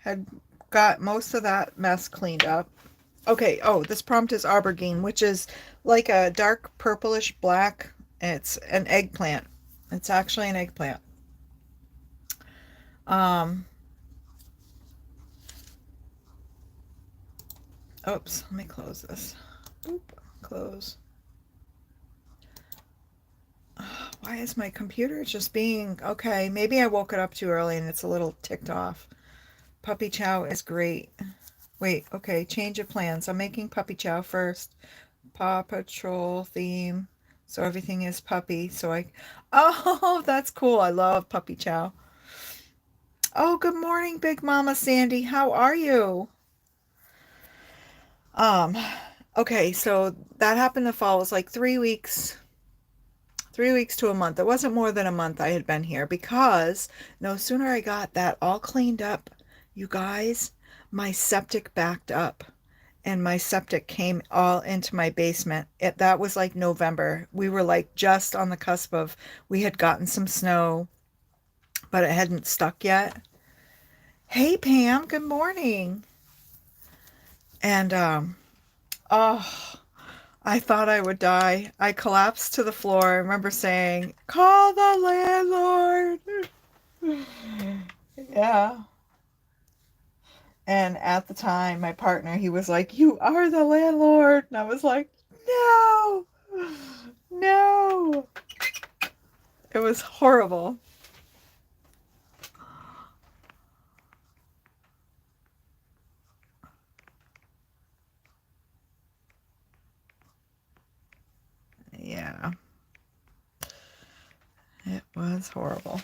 had got most of that mess cleaned up. Okay, oh, this prompt is aubergine, which is like a dark purplish black It's an eggplant. It's actually an eggplant. Um, Oops, let me close this. Oop, close. Why is my computer just being... Okay, maybe I woke it up too early and it's a little ticked off. Puppy chow is great. Wait, okay, change of plans. I'm making puppy chow first. Paw Patrol theme. So everything is puppy. So I... Oh, that's cool. I love puppy chow. Oh, good morning, Big Mama Sandy. How are you? Um, okay, so that happened to fall. It was like 3 weeks to a month. It wasn't more than a month I had been here because no sooner I got that all cleaned up, you guys, my septic backed up and my septic came all into my basement. That was like November. We were like just on the cusp of, we had gotten some snow, but it hadn't stuck yet. Hey Pam, good morning. And oh, I thought I would die. I collapsed to the floor. I remember saying, "Call the landlord." Yeah. And at the time, my partner, he was like, "You are the landlord." And I was like, "No, no." It was horrible. Yeah, it was horrible.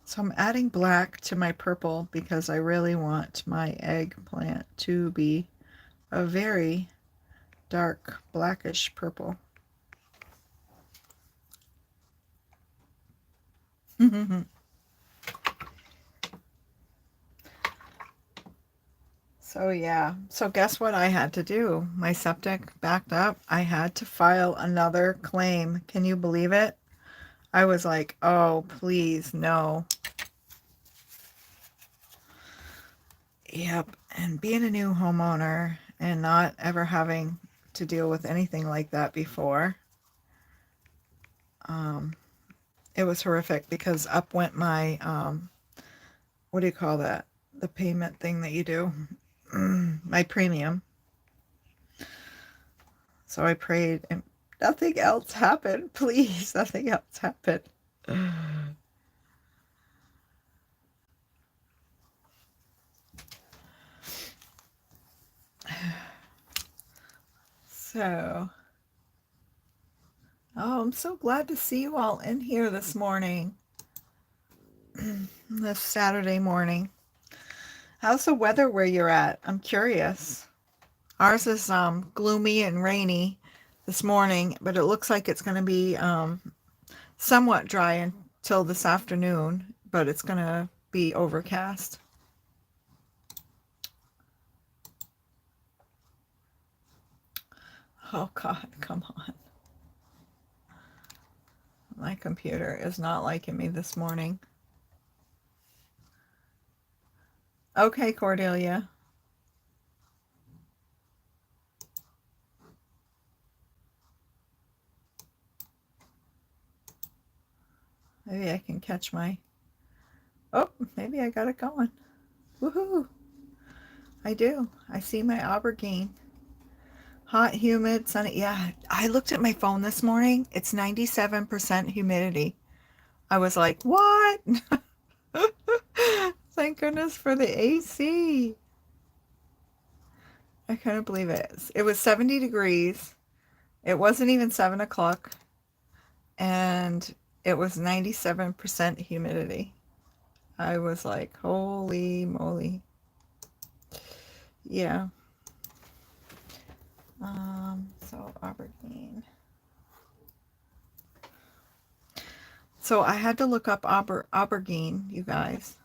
So I'm adding black to my purple because I really want my eggplant to be a very dark blackish purple. So yeah, so guess what I had to do? My septic backed up. I had to file another claim. Can you believe it? I was like, oh, please, no. Yep. And being a new homeowner and not ever having to deal with anything like that before, um, it was horrific because up went my, what do you call that? The payment thing that you do? My premium. So I prayed and nothing else happened. Please, nothing else happened. So, oh, I'm so glad to see you all in here this morning, this Saturday morning. How's the weather where you're at? I'm curious. Ours is gloomy and rainy this morning, but it looks like it's going to be somewhat dry until this afternoon, but it's going to be overcast. Oh God, come on. My computer is not liking me this morning. Okay, Cordelia. Maybe I can catch my... Oh, maybe I got it going. Woohoo! I do. I see my aubergine. Hot, humid, sunny. Yeah, I looked at my phone this morning. It's 97% humidity. I was like, what? Thank goodness for the AC. I couldn't believe it. It was 70 degrees. It wasn't even 7 o'clock. And it was 97% humidity. I was like, holy moly. Yeah. So aubergine. So I had to look up aubergine, you guys.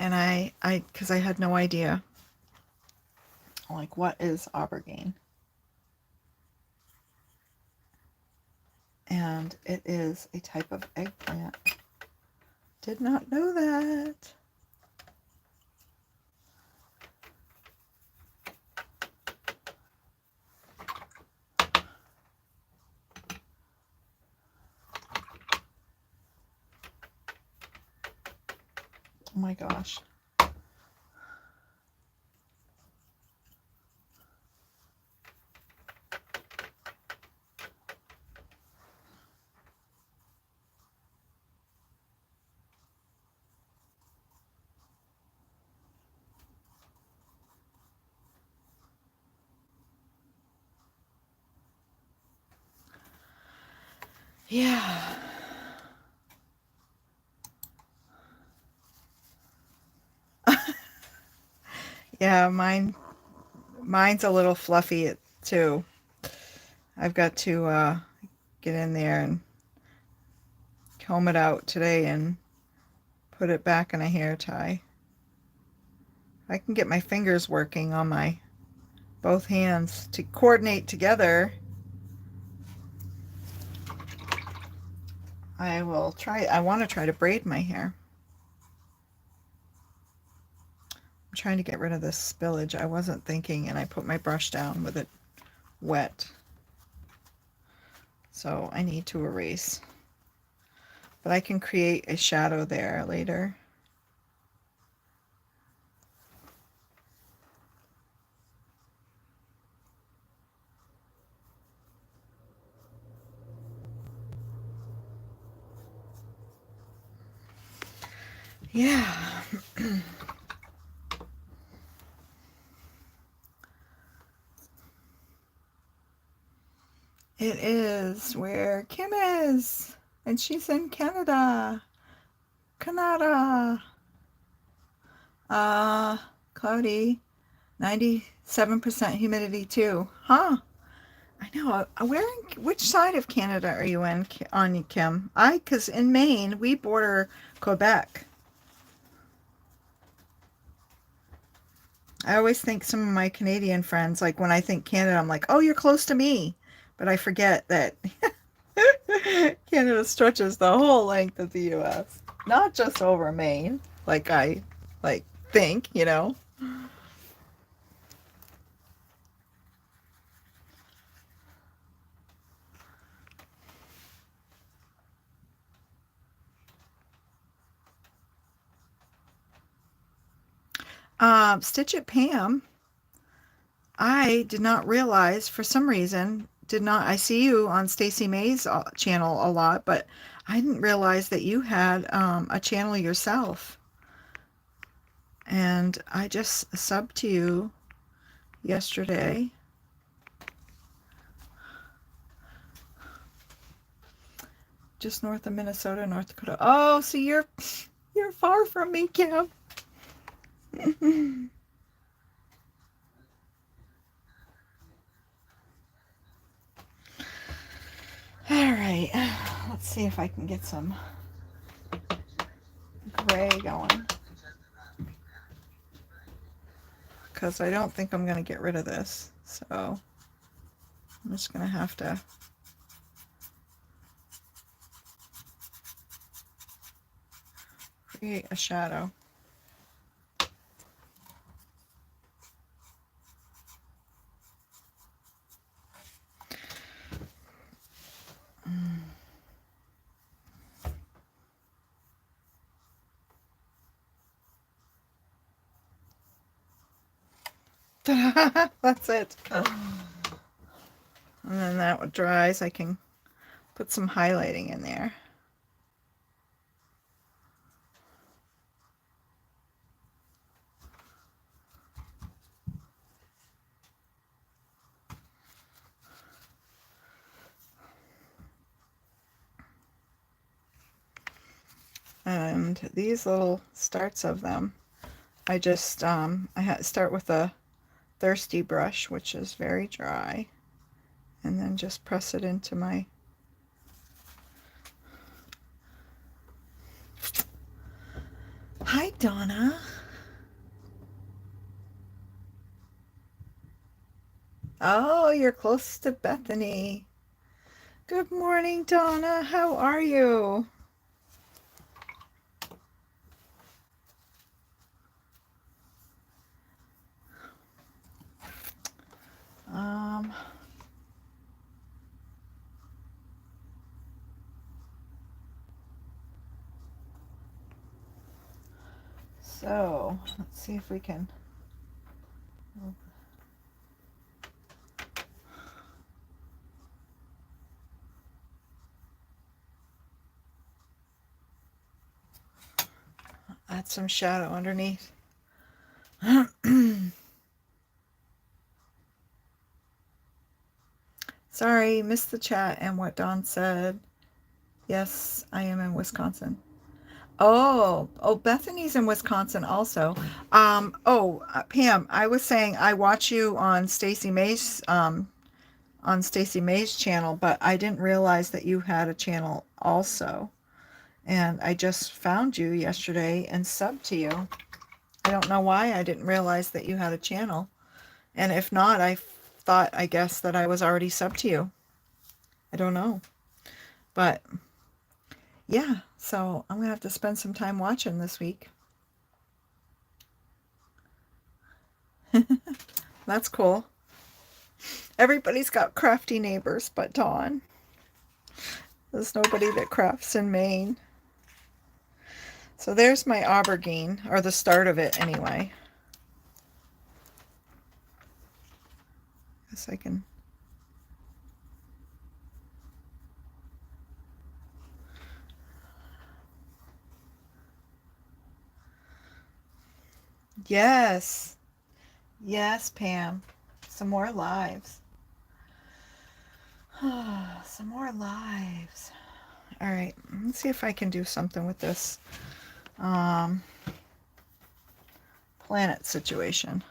And because I had no idea. Like, what is aubergine? And it is a type of eggplant. Did not know that. Oh my gosh. Yeah. Yeah, mine's a little fluffy too. I've got to get in there and comb it out today and put it back in a hair tie. I can get my fingers working on my both hands to coordinate together. I want to try to braid my hair. I'm trying to get rid of this spillage. I wasn't thinking, and I put my brush down with it wet. So I need to erase. But I can create a shadow there later. Yeah. It is where Kim is, and she's in Canada. Canada. Cloudy. 97% humidity too. Huh. I know. Which side of Canada are you in, on Kim? Because in Maine, we border Quebec. I always think some of my Canadian friends, like when I think Canada, I'm like, oh, you're close to me. But I forget that Canada stretches the whole length of the U.S., not just over Maine, like I think, you know. Stitch It Pam, I did not realize for some reason, I see you on Stacy May's channel a lot, but I didn't realize that you had a channel yourself. And I just subbed to you yesterday. Just north of Minnesota, North Dakota. Oh, so you're far from me, Kim. All right, let's see if I can get some gray going. Because I don't think I'm going to get rid of this. So I'm just going to have to create a shadow. That's it. And then that dries, I can put some highlighting in there. And these little starts of them, I just start with a thirsty brush, which is very dry, and then just press it into my Hi, Donna. Oh, you're close to Bethany. Good morning, Donna. How are you? Um, So let's see if we can add some shadow underneath. Sorry, missed the chat and what Dawn said. Yes, I am in Wisconsin. Oh, Bethany's in Wisconsin also. Pam, I was saying I watch you on Stacey May's channel, but I didn't realize that you had a channel also. And I just found you yesterday and subbed to you. I don't know why I didn't realize that you had a channel. And if not, I thought, I guess, that I was already subbed to you. I don't know. But yeah, so I'm going to have to spend some time watching this week. That's cool. Everybody's got crafty neighbors but Dawn. There's nobody that crafts in Maine. So there's my aubergine, or the start of it anyway. Guess I can... Yes. Yes, Pam. Some more lives. Some more lives. All right, let's see if I can do something with this planet situation.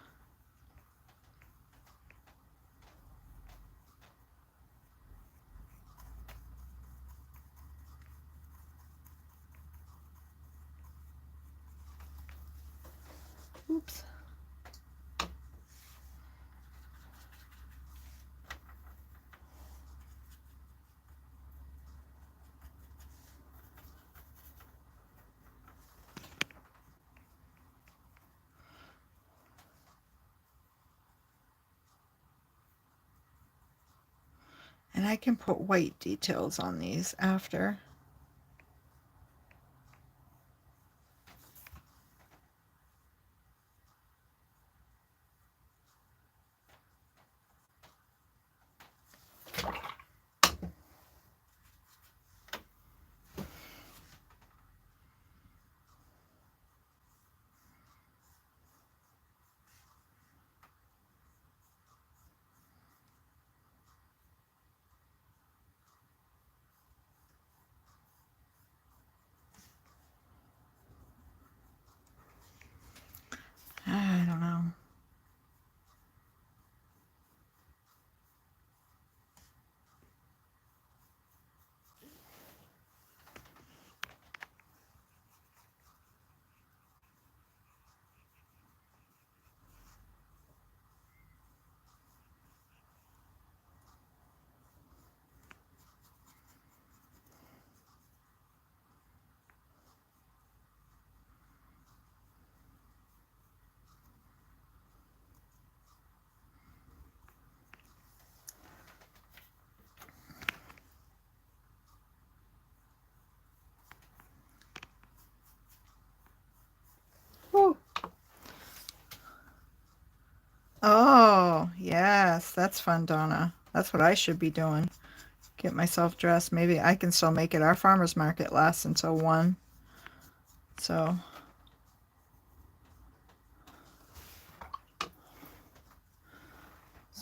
Oops. And I can put white details on these after. I don't know. Woo. Oh, yes, that's fun, Donna. That's what I should be doing. Get myself dressed. Maybe I can still make it. Our farmer's market lasts until 1. So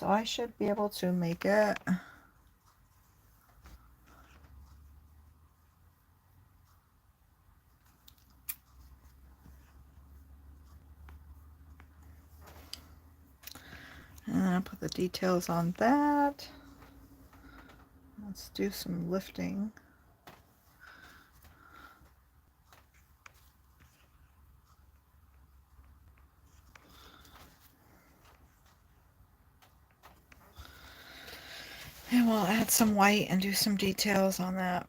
I should be able to make it. And I'll put the details on that. Let's do some lifting. And we'll add some white and do some details on that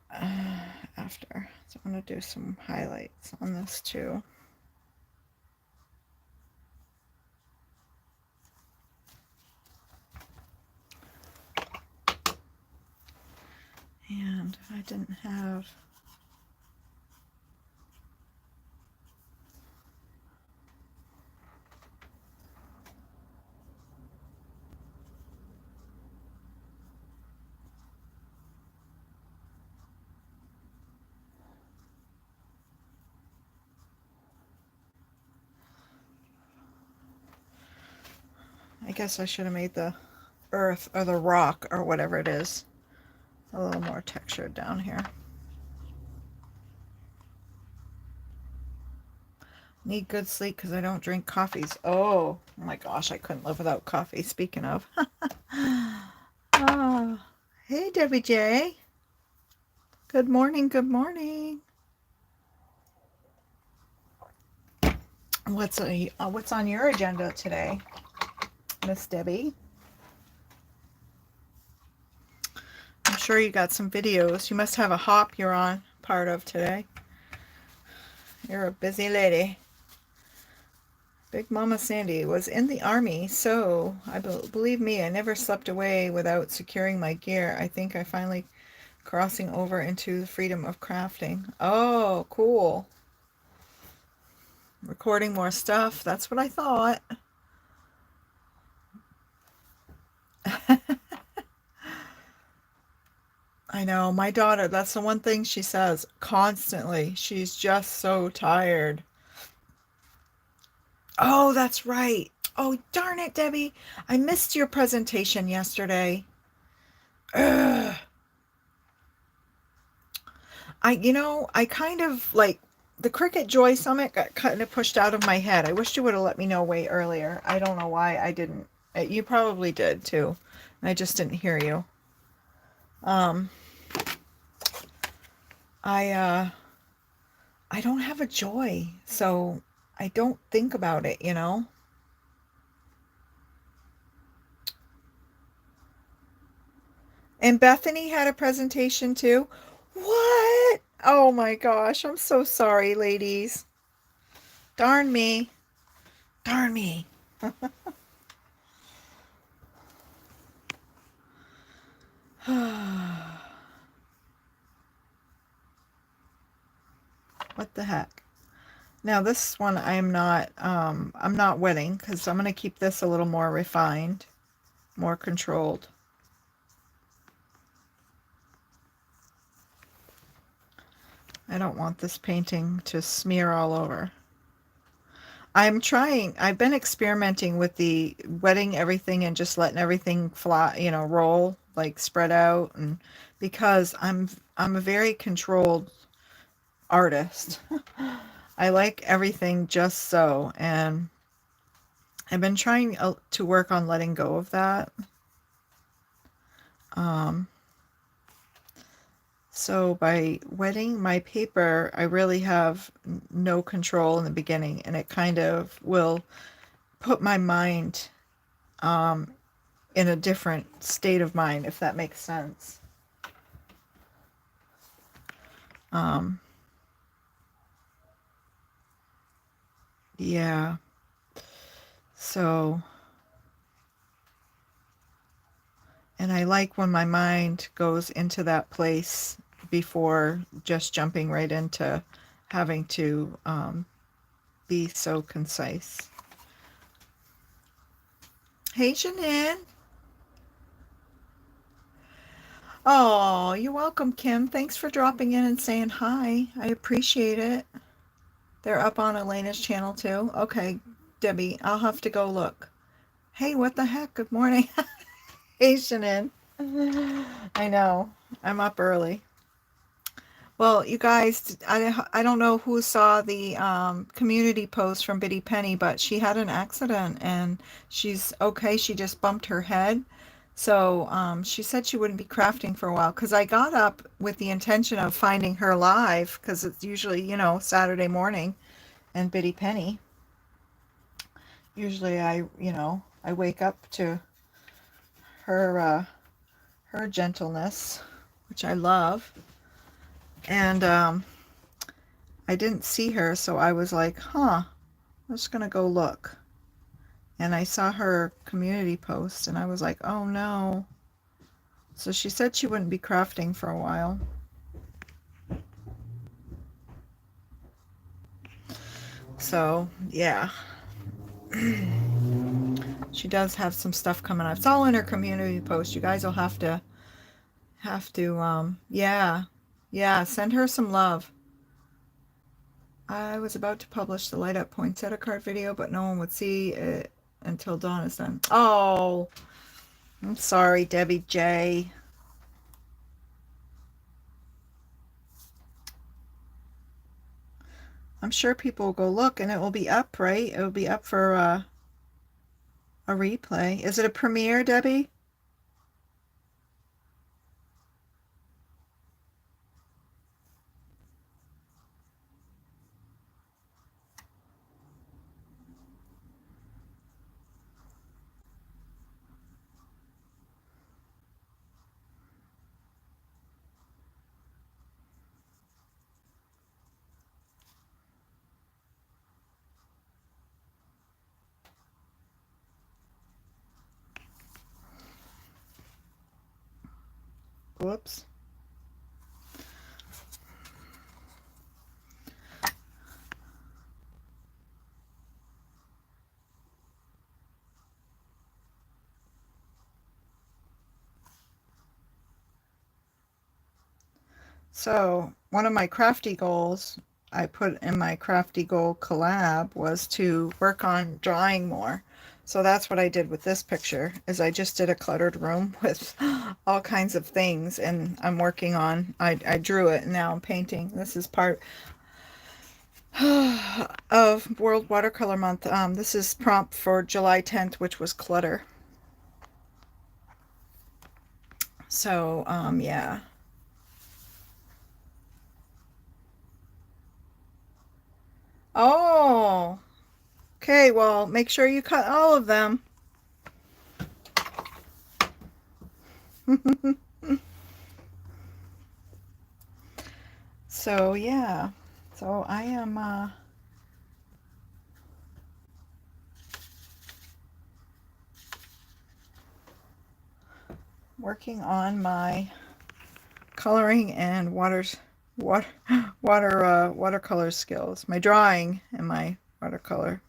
after. So I'm going to do some highlights on this too. And I didn't have... guess I should have made the earth or the rock or whatever it is a little more textured down here. Need good sleep because I don't drink coffees. Oh my gosh, I couldn't live without coffee. Speaking of. Oh, hey, Debbie J. Good morning, good morning. What's on your agenda today, Miss Debbie? I'm sure you got some videos. You must have a hop you're on part of today. You're a busy lady. Big Mama Sandy was in the Army, so believe me, I never slept away without securing my gear. I think I finally crossing over into the freedom of crafting. Oh, cool. Recording more stuff. That's what I thought. I know. My daughter, that's the one thing she says constantly. She's just so tired. Oh, that's right. Oh, darn it, Debbie. I missed your presentation yesterday. Ugh. I kind of like the Cricut Joy Summit got kind of pushed out of my head. I wish you would have let me know way earlier. I don't know why I didn't. You probably did too. I just didn't hear you. I don't have a joy, so I don't think about it, you know? And Bethany had a presentation too. What? Oh my gosh, I'm so sorry, ladies. Darn me. Darn me. What the heck? Now this one I'm not wetting because I'm going to keep this a little more refined, more controlled. I don't want this painting to smear all over. I've been experimenting with the wetting everything and just letting everything fly, roll, like spread out, and because I'm a very controlled artist. I like everything just so, and I've been trying to work on letting go of that. So by wetting my paper, I really have no control in the beginning, and it kind of will put my mind in a different state of mind, if that makes sense. Yeah. So, and I like when my mind goes into that place before just jumping right into having to be so concise. Hey, Janine. Oh, you're welcome, Kim. Thanks for dropping in and saying hi. I appreciate it. They're up on Elena's channel too. Okay, Debbie, I'll have to go look. Hey, what the heck? Good morning. Hey, Janine. I know. I'm up early. Well, you guys, I don't know who saw the community post from Biddy Penny, but she had an accident and she's okay. She just bumped her head. So she said she wouldn't be crafting for a while because I got up with the intention of finding her live because it's usually, Saturday morning and Biddy Penny. Usually I wake up to her gentleness, which I love. And I didn't see her, so I was like, I'm just gonna go look. And I saw her community post, and I was like, oh no. So she said she wouldn't be crafting for a while. So, yeah. She does have some stuff coming up. It's all in her community post. You guys will have to, yeah, send her some love. I was about to publish the light up poinsettia card video, but no one would see it until Dawn is done. Oh, I'm sorry, Debbie J. I'm sure people will go look and it will be up, right? It will be up for a replay. Is it a premiere, Debbie? Whoops. So, one of my crafty goals I put in my crafty goal collab was to work on drawing more. So that's what I did with this picture, is I just did a cluttered room with all kinds of things, and I'm working on, I drew it and now I'm painting. This is part of World Watercolor Month. This is prompt for July 10th, which was clutter. So, yeah. Oh, okay, well, make sure you cut all of them. So, yeah. So I am working on my coloring and watercolor skills. My drawing and my watercolor.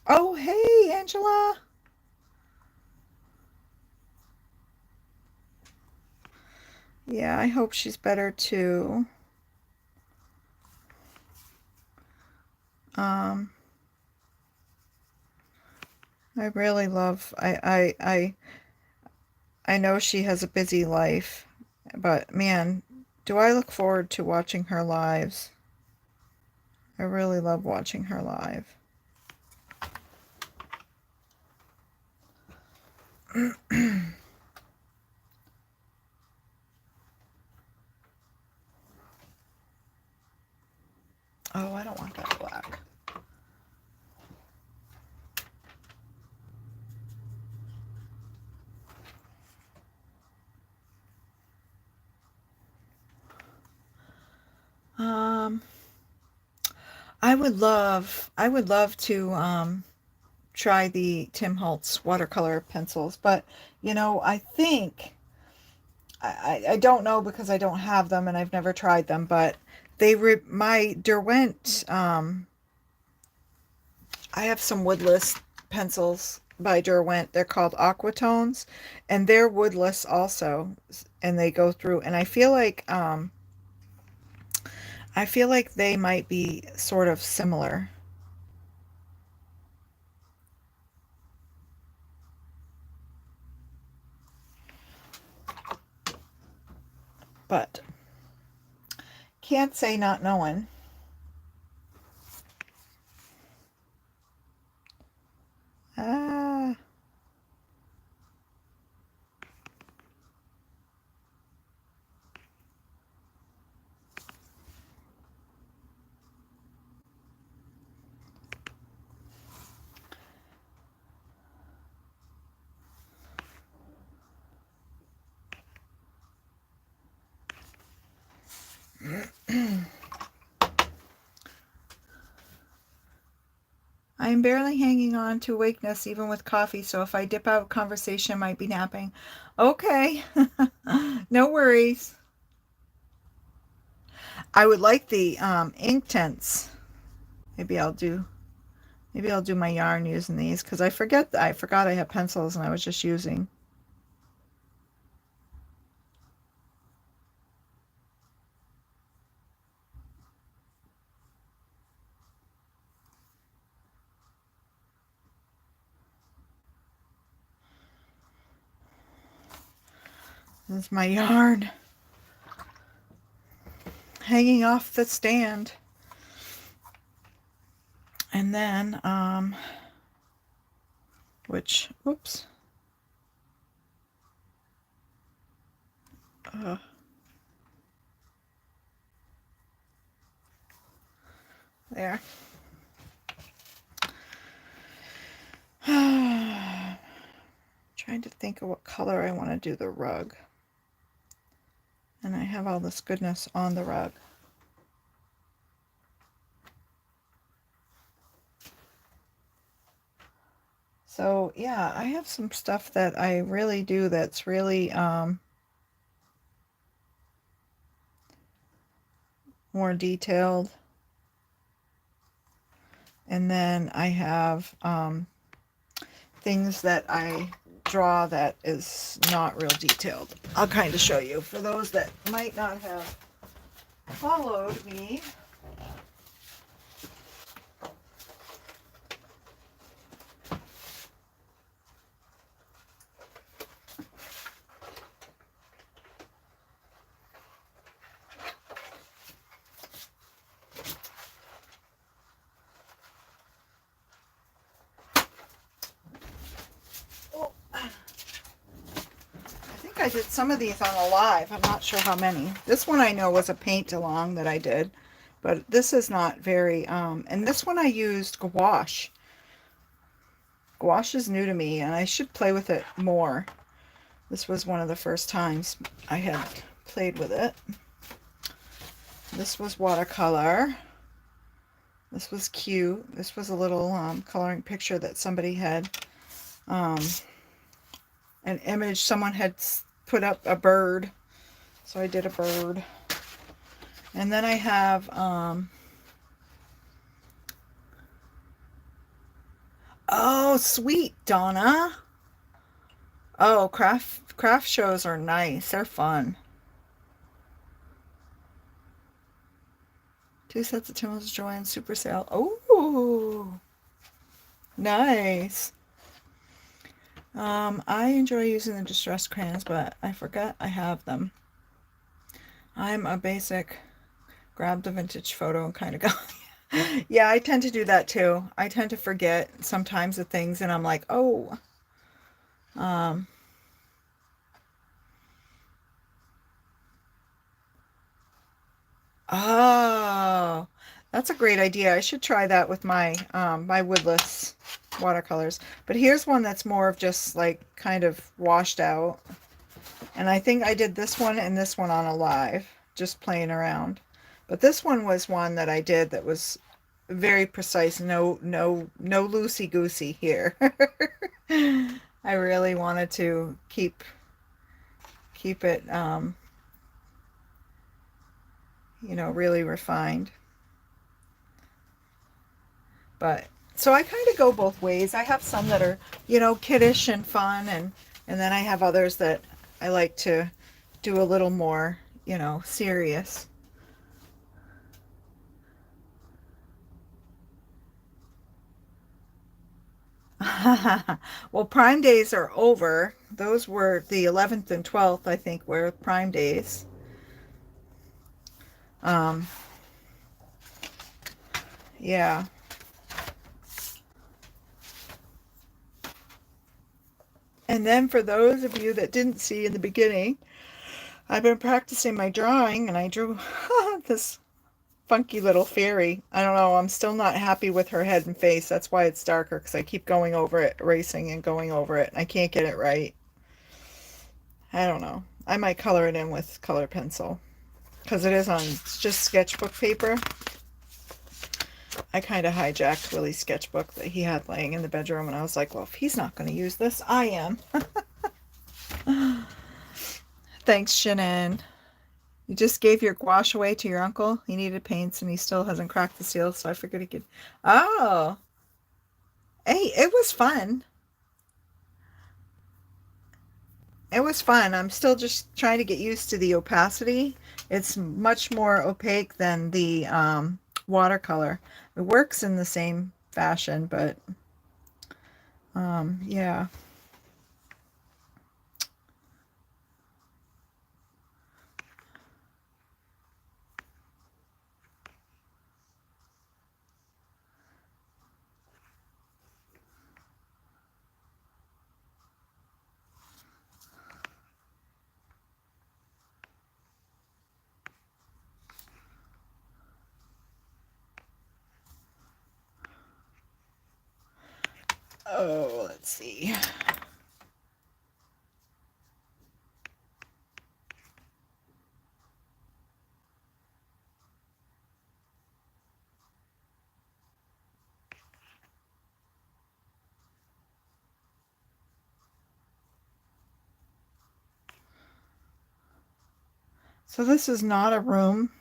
Oh, hey, Angela. Yeah, I hope she's better too. Um, I really love, I know she has a busy life, but man, do I look forward to watching her lives. I really love watching her live. Oh, I don't want that black. Um, I would love to try the Tim Holtz watercolor pencils, but you know, I think I don't know because I don't have them and I've never tried them, but my Derwent I have some woodless pencils by Derwent. They're called Aquatones, and they're woodless also, and they go through. And I feel like they might be sort of similar, but can't say not knowing. Ah, I am barely hanging on to awakeness even with coffee, so if I dip out, conversation might be napping. Okay, no worries. I would like the ink tints. Maybe I'll do Maybe I'll do my yarn using these because I forgot I have pencils and I was just using. This is my yarn hanging off the stand. And then, oops. There. Trying to think of what color I want to do the rug. And I have all this goodness on the rug. So yeah, I have some stuff that I really do that's really more detailed. And then I have things that I draw that is not real detailed. I'll kind of show you for those that might not have followed me. I did some of these on a live. I'm not sure how many. This one I know was a paint along that I did, but this is not very, and this one I used gouache. Gouache is new to me and I should play with it more. This was one of the first times I had played with it. This was watercolor. This was cute. This was a little coloring picture that somebody had, an image someone had put up a bird, so I did a bird. And then I have oh sweet Donna. Oh, craft shows are nice, they're fun. 2 sets of Timberland's Joanne super sale. Oh, nice. I enjoy using the distress crayons, but I forgot I have them. I'm a basic grab the vintage photo and kind of go. Yeah, I tend to do that too. I tend to forget sometimes the things and I'm like, oh. Oh, that's a great idea. I should try that with my my woodless watercolors. But here's one that's more of just like kind of washed out. And I think I did this one and this one on a live, just playing around. But this one was one that I did that was very precise. No loosey-goosey here. I really wanted to keep it, you know, really refined. But so I kind of go both ways. I have some that are, you know, kiddish and fun, and then I have others that I like to do a little more, you know, serious. Well, Prime Days are over. Those were the 11th and 12th, I think, were Prime Days. Um, yeah. And then for those of you that didn't see in the beginning, I've been practicing my drawing and I drew this funky little fairy. I don't know, I'm still not happy with her head and face. That's why it's darker, because I keep going over it, erasing and going over it, and I can't get it right. I don't know. I might color it in with color pencil, because it is on just sketchbook paper. I kind of hijacked Willie's sketchbook that he had laying in the bedroom, and I was like, well, if he's not going to use this, I am. Thanks, Shannon. You just gave your gouache away to your uncle. He needed paints, and he still hasn't cracked the seal, so I figured he could... Oh! Hey, it was fun. It was fun. I'm still just trying to get used to the opacity. It's much more opaque than the watercolor. It works in the same fashion, but yeah. Oh, let's see. So this is not a room.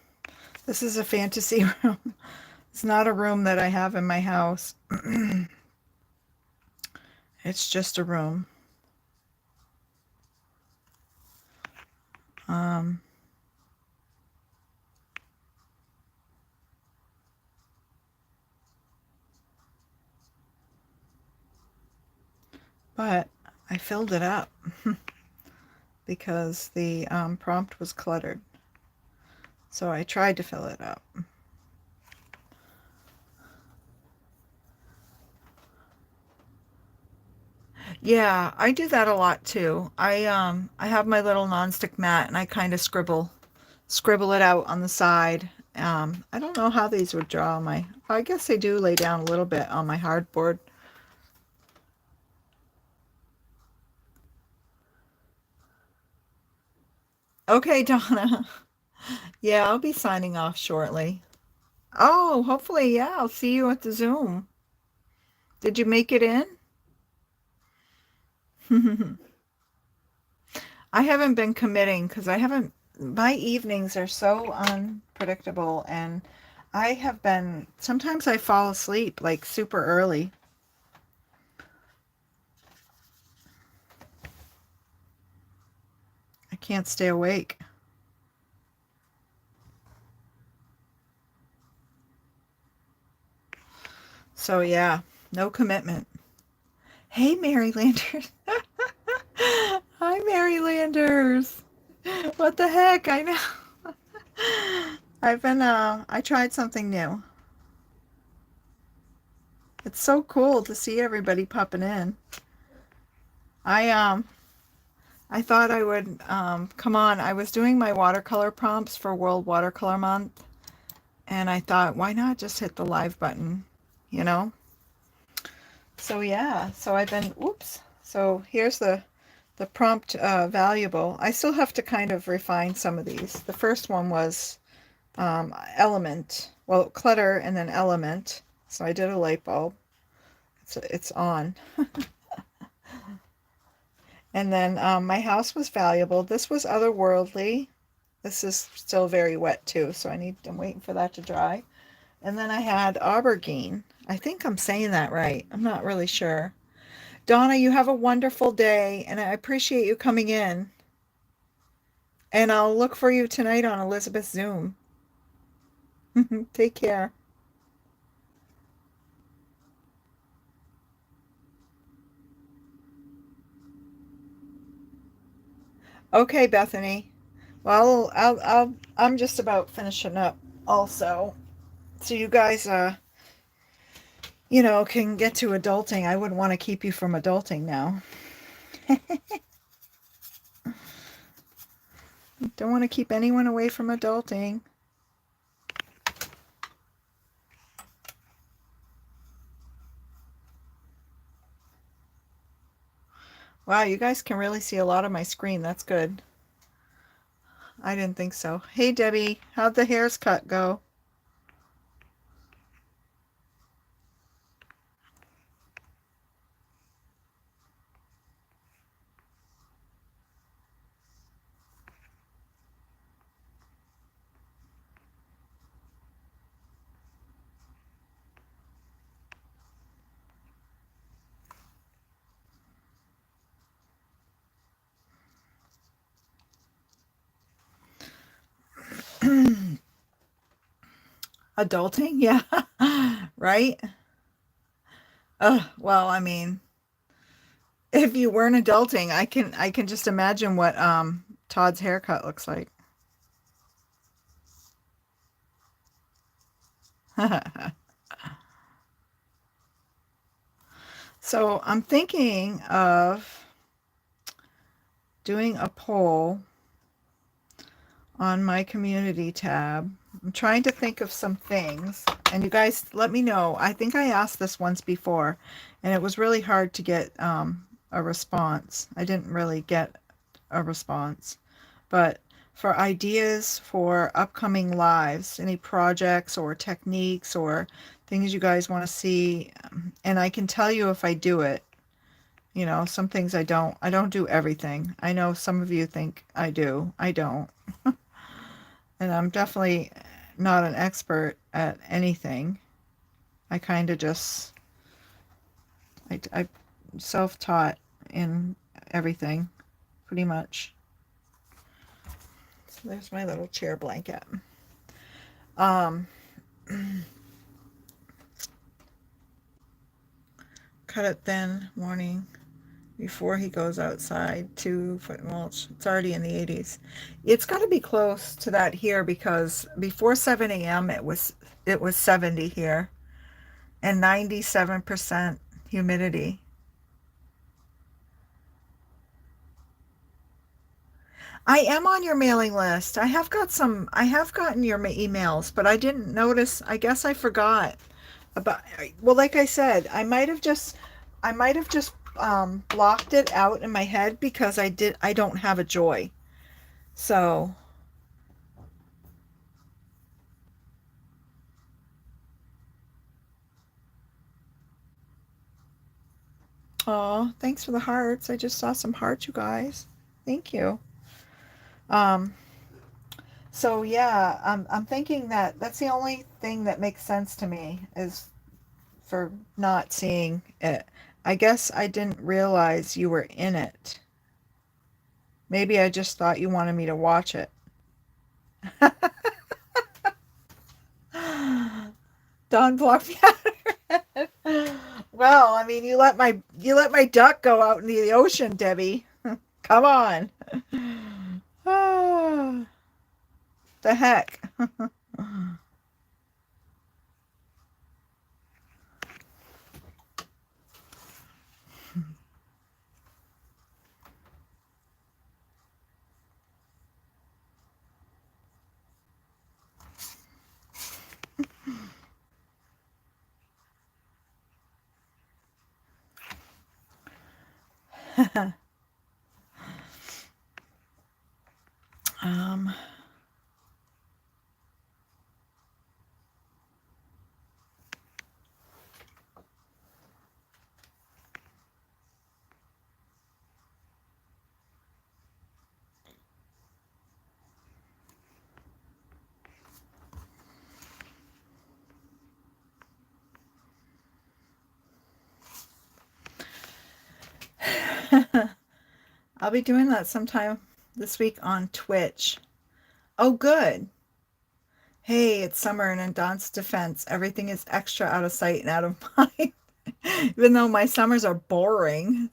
This is a fantasy room. It's not a room that I have in my house. It's just a room. Um, but I filled it up because the prompt was cluttered. So I tried to fill it up. Yeah, I do that a lot too. I have my little nonstick mat and I kind of scribble it out on the side. I don't know how these would draw on my, I guess they do lay down a little bit on my hardboard. Okay, Donna. Yeah, I'll be signing off shortly. Oh, hopefully, yeah, I'll see you at the Zoom. Did you make it in? I haven't been committing because I haven't, my evenings are so unpredictable and I have been, sometimes I fall asleep like super early. I can't stay awake. So yeah, no commitment. Hey, Mary Landers. Hi, Mary Landers. What the heck? I know. I tried something new. It's so cool to see everybody popping in. I um I thought I would come on. I was doing my watercolor prompts for World Watercolor Month, and I thought, why not just hit the live button, you know? So yeah, so I've been, oops. So here's the prompt valuable. I still have to kind of refine some of these. The first one was element, well, clutter and then element. So I did a light bulb. It's on. And then my house was valuable. This was otherworldly. This is still very wet too, so I'm waiting for that to dry. And then I had aubergine. I think I'm saying that right. I'm not really sure. Donna, you have a wonderful day, and I appreciate you coming in. And I'll look for you tonight on Elizabeth's Zoom. Take care. Okay, Bethany. Well, I'm just about finishing up also. So you guys, can get to adulting. I wouldn't want to keep you from adulting now. Don't want to keep anyone away from adulting. Wow, you guys can really see a lot of my screen. That's good. I didn't think so. Hey, Debbie, how'd the hair's cut go? Adulting, yeah. Right? Well, I mean, if you weren't adulting, I can just imagine what Todd's haircut looks like. So I'm thinking of doing a poll on my community tab. I'm trying to think of some things, and you guys let me know. I think I asked this once before, and it was really hard to get a response. I didn't really get a response, but for ideas for upcoming lives, any projects or techniques or things you guys want to see, and I can tell you if I do it. You know, some things I don't do everything. I know some of you think I do. I don't. And I'm definitely not an expert at anything. I kind of just, I self-taught in everything, pretty much. So there's my little chair blanket. Um, Cut it thin morning before he goes outside. 2 foot mulch. It's already in the 80s. It's got to be close to that here because before 7 a.m. it was 70 here and 97% humidity. I am on your mailing list. I have gotten your emails, but I didn't notice. I guess I forgot about, well, like I said, I might have just blocked it out in my head because I don't have a Joy. So, oh, thanks for the hearts. I just saw some hearts, you guys. Thank you. Um, so yeah, I'm thinking that that's the only thing that makes sense to me is for not seeing it. I guess I didn't realize you were in it. Maybe I just thought you wanted me to watch it. Don blocked me out. Well, I mean, you let my duck go out into the ocean, Debbie. Come on. Ah, the heck. um, I'll be doing that sometime this week on Twitch. Oh, good. Hey, it's summer, and in Don's defense, everything is extra out of sight and out of mind. Even though my summers are boring,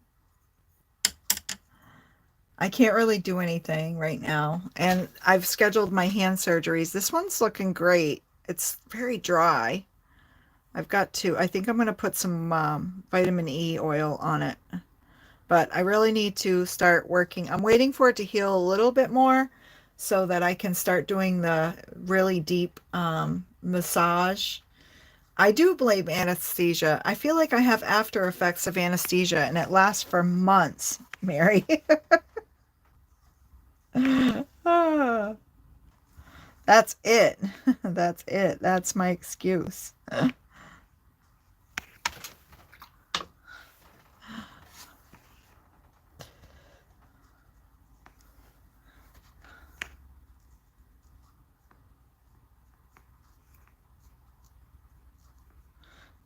I can't really do anything right now. And I've scheduled my hand surgeries. This one's looking great. It's very dry. I think I'm going to put some vitamin E oil on it. But I really need to start working. I'm waiting for it to heal a little bit more so that I can start doing the really deep massage. I do blame anesthesia. I feel like I have after effects of anesthesia and it lasts for months, Mary. Ah, that's it. That's it. That's my excuse.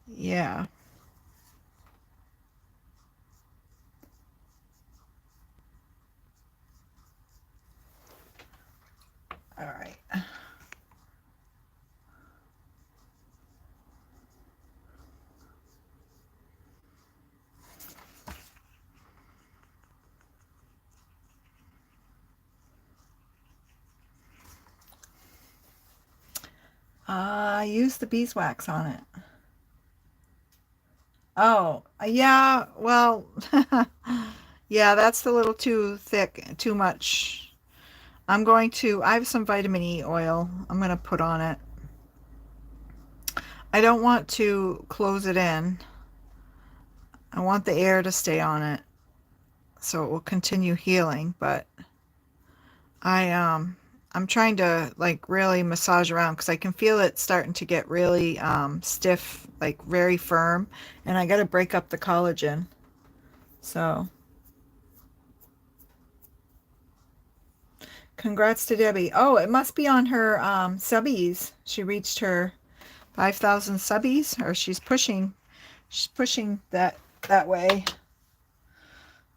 Yeah. All right. Use the beeswax on it. Oh, yeah, well, yeah, that's a little too thick, too much. I have some vitamin E oil I'm going to put on it. I don't want to close it in. I want the air to stay on it so it will continue healing, but I I'm trying to like really massage around because I can feel it starting to get really stiff, like very firm, and I got to break up the collagen. So, congrats to Debbie. Oh, it must be on her subbies. She reached her 5,000 subbies, or she's pushing that way.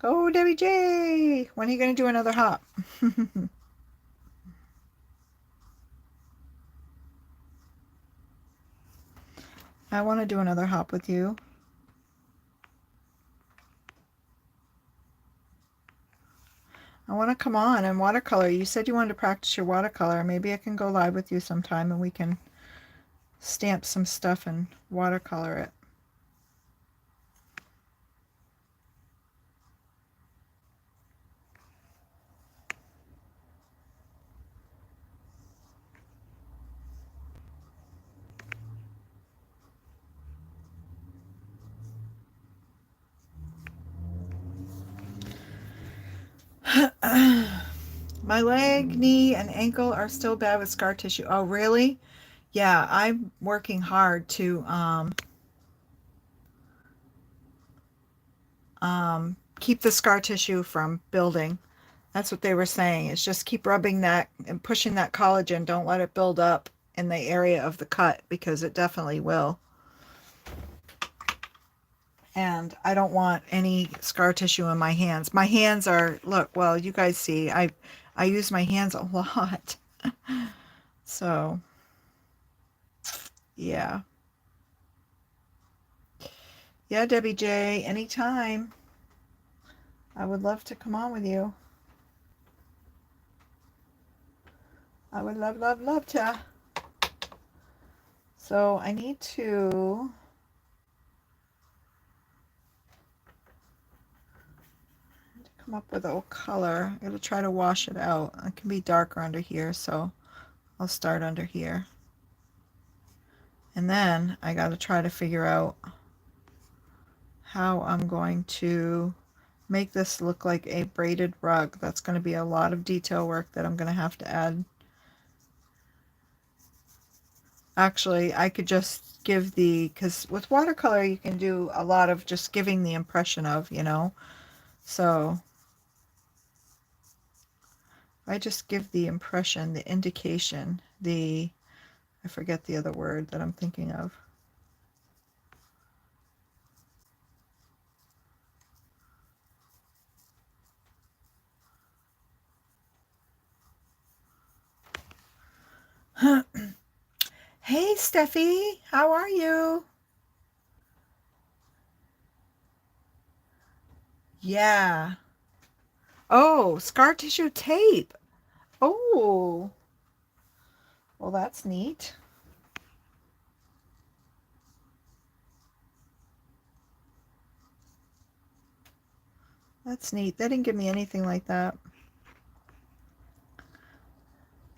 Go, Debbie J. When are you going to do another hop? I want to do another hop with you. I want to come on and watercolor. You said you wanted to practice your watercolor. Maybe I can go live with you sometime and we can stamp some stuff and watercolor it. My leg, knee, and ankle are still bad with scar tissue. Oh, really? Yeah, I'm working hard to keep the scar tissue from building. That's what they were saying. Is just keep rubbing that and pushing that collagen. Don't let it build up in the area of the cut because it definitely will. And I don't want any scar tissue in my hands. My hands are, look, well, you guys see, I use my hands a lot. So, yeah. Yeah, Debbie J, anytime. I would love to come on with you. I would love, love, love to. So I need to come up with a color. I'm going to try to wash it out. It can be darker under here, so I'll start under here. And then I got to try to figure out how I'm going to make this look like a braided rug. That's going to be a lot of detail work that I'm going to have to add. Actually, I could just give because with watercolor you can do a lot of just giving the impression of, you know. So I just give the impression, the indication, I forget the other word that I'm thinking of. Hey, Steffi, how are you? Yeah. Oh, scar tissue tape. Oh, well, that's neat. That's neat. They didn't give me anything like that.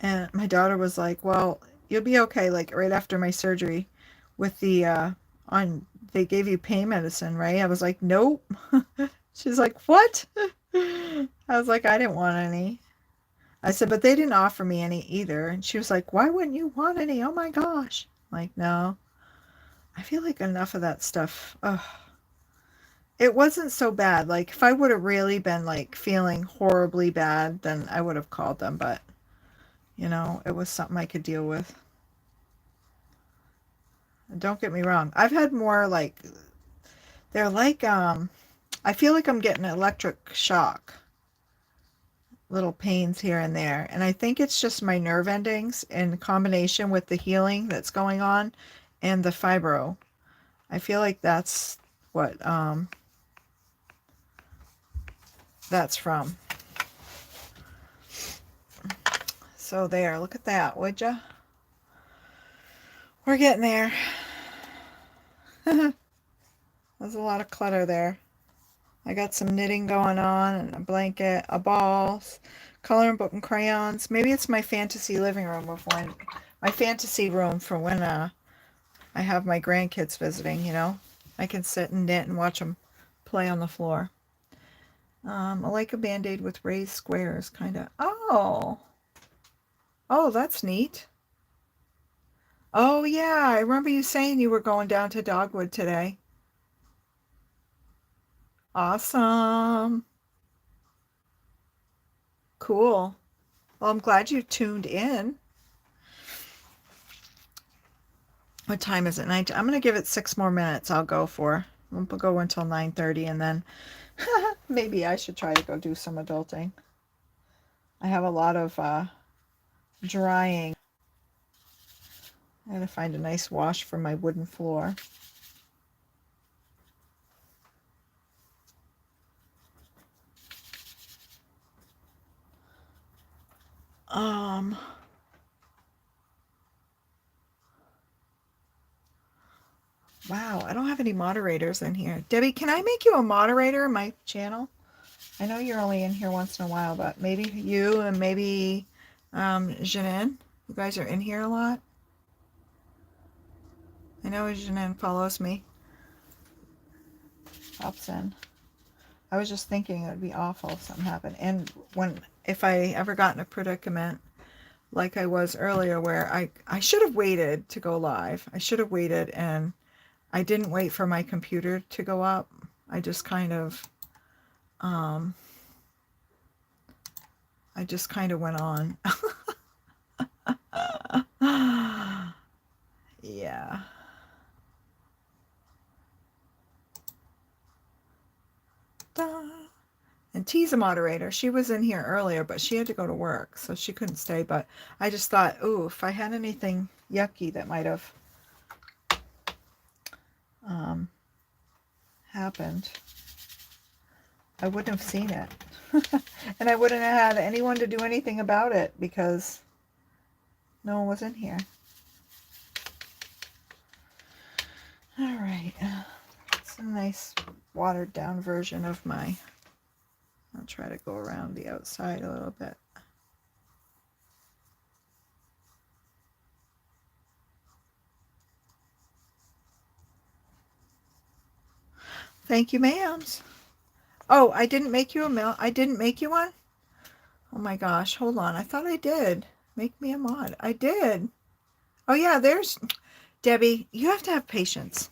And my daughter was like, well, you'll be okay, like right after my surgery with on, they gave you pain medicine, right? I was like, nope. She's like, what? I was like, I didn't want any. I said, but they didn't offer me any either. And she was like, why wouldn't you want any? Oh my gosh. I'm like, no. I feel like enough of that stuff. Ugh. It wasn't so bad. Like, if I would have really been like feeling horribly bad, then I would have called them. But, you know, it was something I could deal with. And don't get me wrong. I've had more like, they're like, I feel like I'm getting electric shock. Little pains here and there. And I think it's just my nerve endings in combination with the healing that's going on and the fibro. I feel like that's what that's from. So there, look at that, would ya? We're getting there. There's a lot of clutter there. I got some knitting going on and a blanket, a ball, coloring book and crayons. Maybe it's my fantasy living room of when my fantasy room for when I have my grandkids visiting, you know. I can sit and knit and watch them play on the floor. I like a band-aid with raised squares, kind of. Oh. Oh, that's neat. Oh, yeah. I remember you saying you were going down to Dogwood today. Awesome. Cool. Well, I'm glad you tuned in. What time is it? I'm going to give it 6 more minutes. I'll go for. We'll go until 9:30 and then maybe I should try to go do some adulting. I have a lot of drying. I gotta find a nice wash for my wooden floor. Wow, I don't have any moderators in here. Debbie, can I make you a moderator in my channel? I know you're only in here once in a while, but maybe you and maybe Jeanine. You guys are in here a lot. I know Jeanine follows me. Pops in. I was just thinking it would be awful if something happened. And if I ever got in a predicament like I was earlier where I should have waited to go live. I should have waited, and I didn't wait for my computer to go up. I just kind of went on. Yeah. And T's a moderator. She was in here earlier, but she had to go to work, so she couldn't stay. But I just thought, ooh, if I had anything yucky that might have happened, I wouldn't have seen it. And I wouldn't have had anyone to do anything about it because no one was in here. All right. It's a nice watered down version of my... I'll try to go around the outside a little bit. Thank you, ma'ams. Oh, I didn't make you a mail. I didn't make you one? Oh my gosh, hold on. I thought I did. Make me a mod. I did. Oh yeah, there's... Debbie, you have to have patience.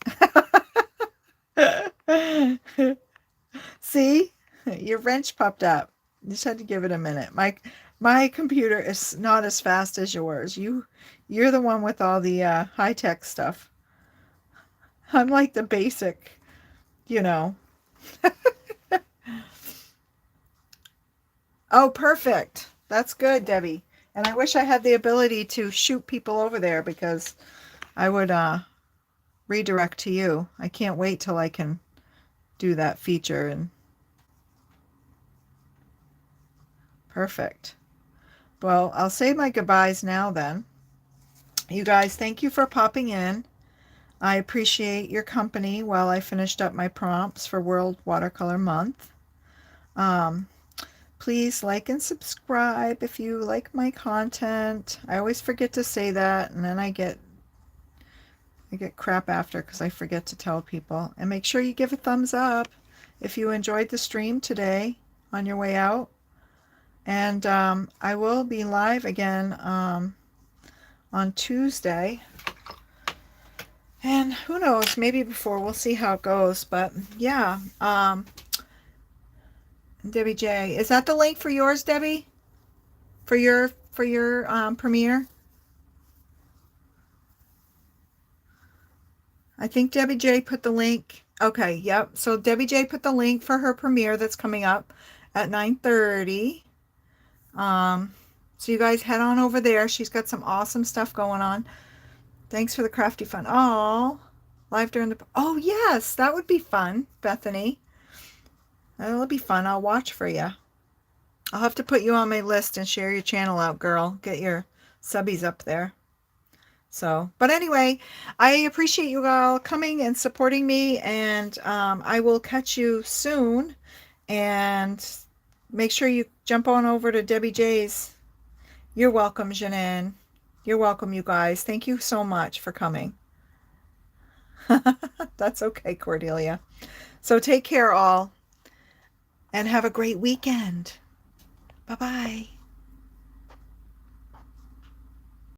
See? Your wrench popped up. You just had to give it a minute. My computer is not as fast as yours. You're the one with all the high-tech stuff. I'm like the basic, you know. Oh, perfect. That's good, Debbie. And I wish I had the ability to shoot people over there because I would redirect to you. I can't wait till I can do that feature. And perfect. Well, I'll say my goodbyes now then. You guys, thank you for popping in. I appreciate your company while I finished up my prompts for World Watercolor Month. Please like and subscribe if you like my content. I always forget to say that, and then I get crap after because I forget to tell people. And make sure you give a thumbs up if you enjoyed the stream today on your way out. And I will be live again on Tuesday. And who knows, maybe before. We'll see how it goes. But yeah, Debbie J. Is that the link for yours, Debbie? For your premiere? I think Debbie J put the link. Okay, yep. So Debbie J put the link for her premiere that's coming up at 9:30. So you guys head on over there. She's got some awesome stuff going on. Thanks for the crafty fun. Oh, live during the... Oh, yes, that would be fun, Bethany. That'll be fun. I'll watch for you. I'll have to put you on my list and share your channel out, girl. Get your subbies up there. So, but anyway, I appreciate you all coming and supporting me, and I will catch you soon. And make sure you jump on over to Debbie J's. You're welcome, Janine. You're welcome, you guys. Thank you so much for coming. That's okay, Cordelia. So take care, all, and have a great weekend. Bye-bye.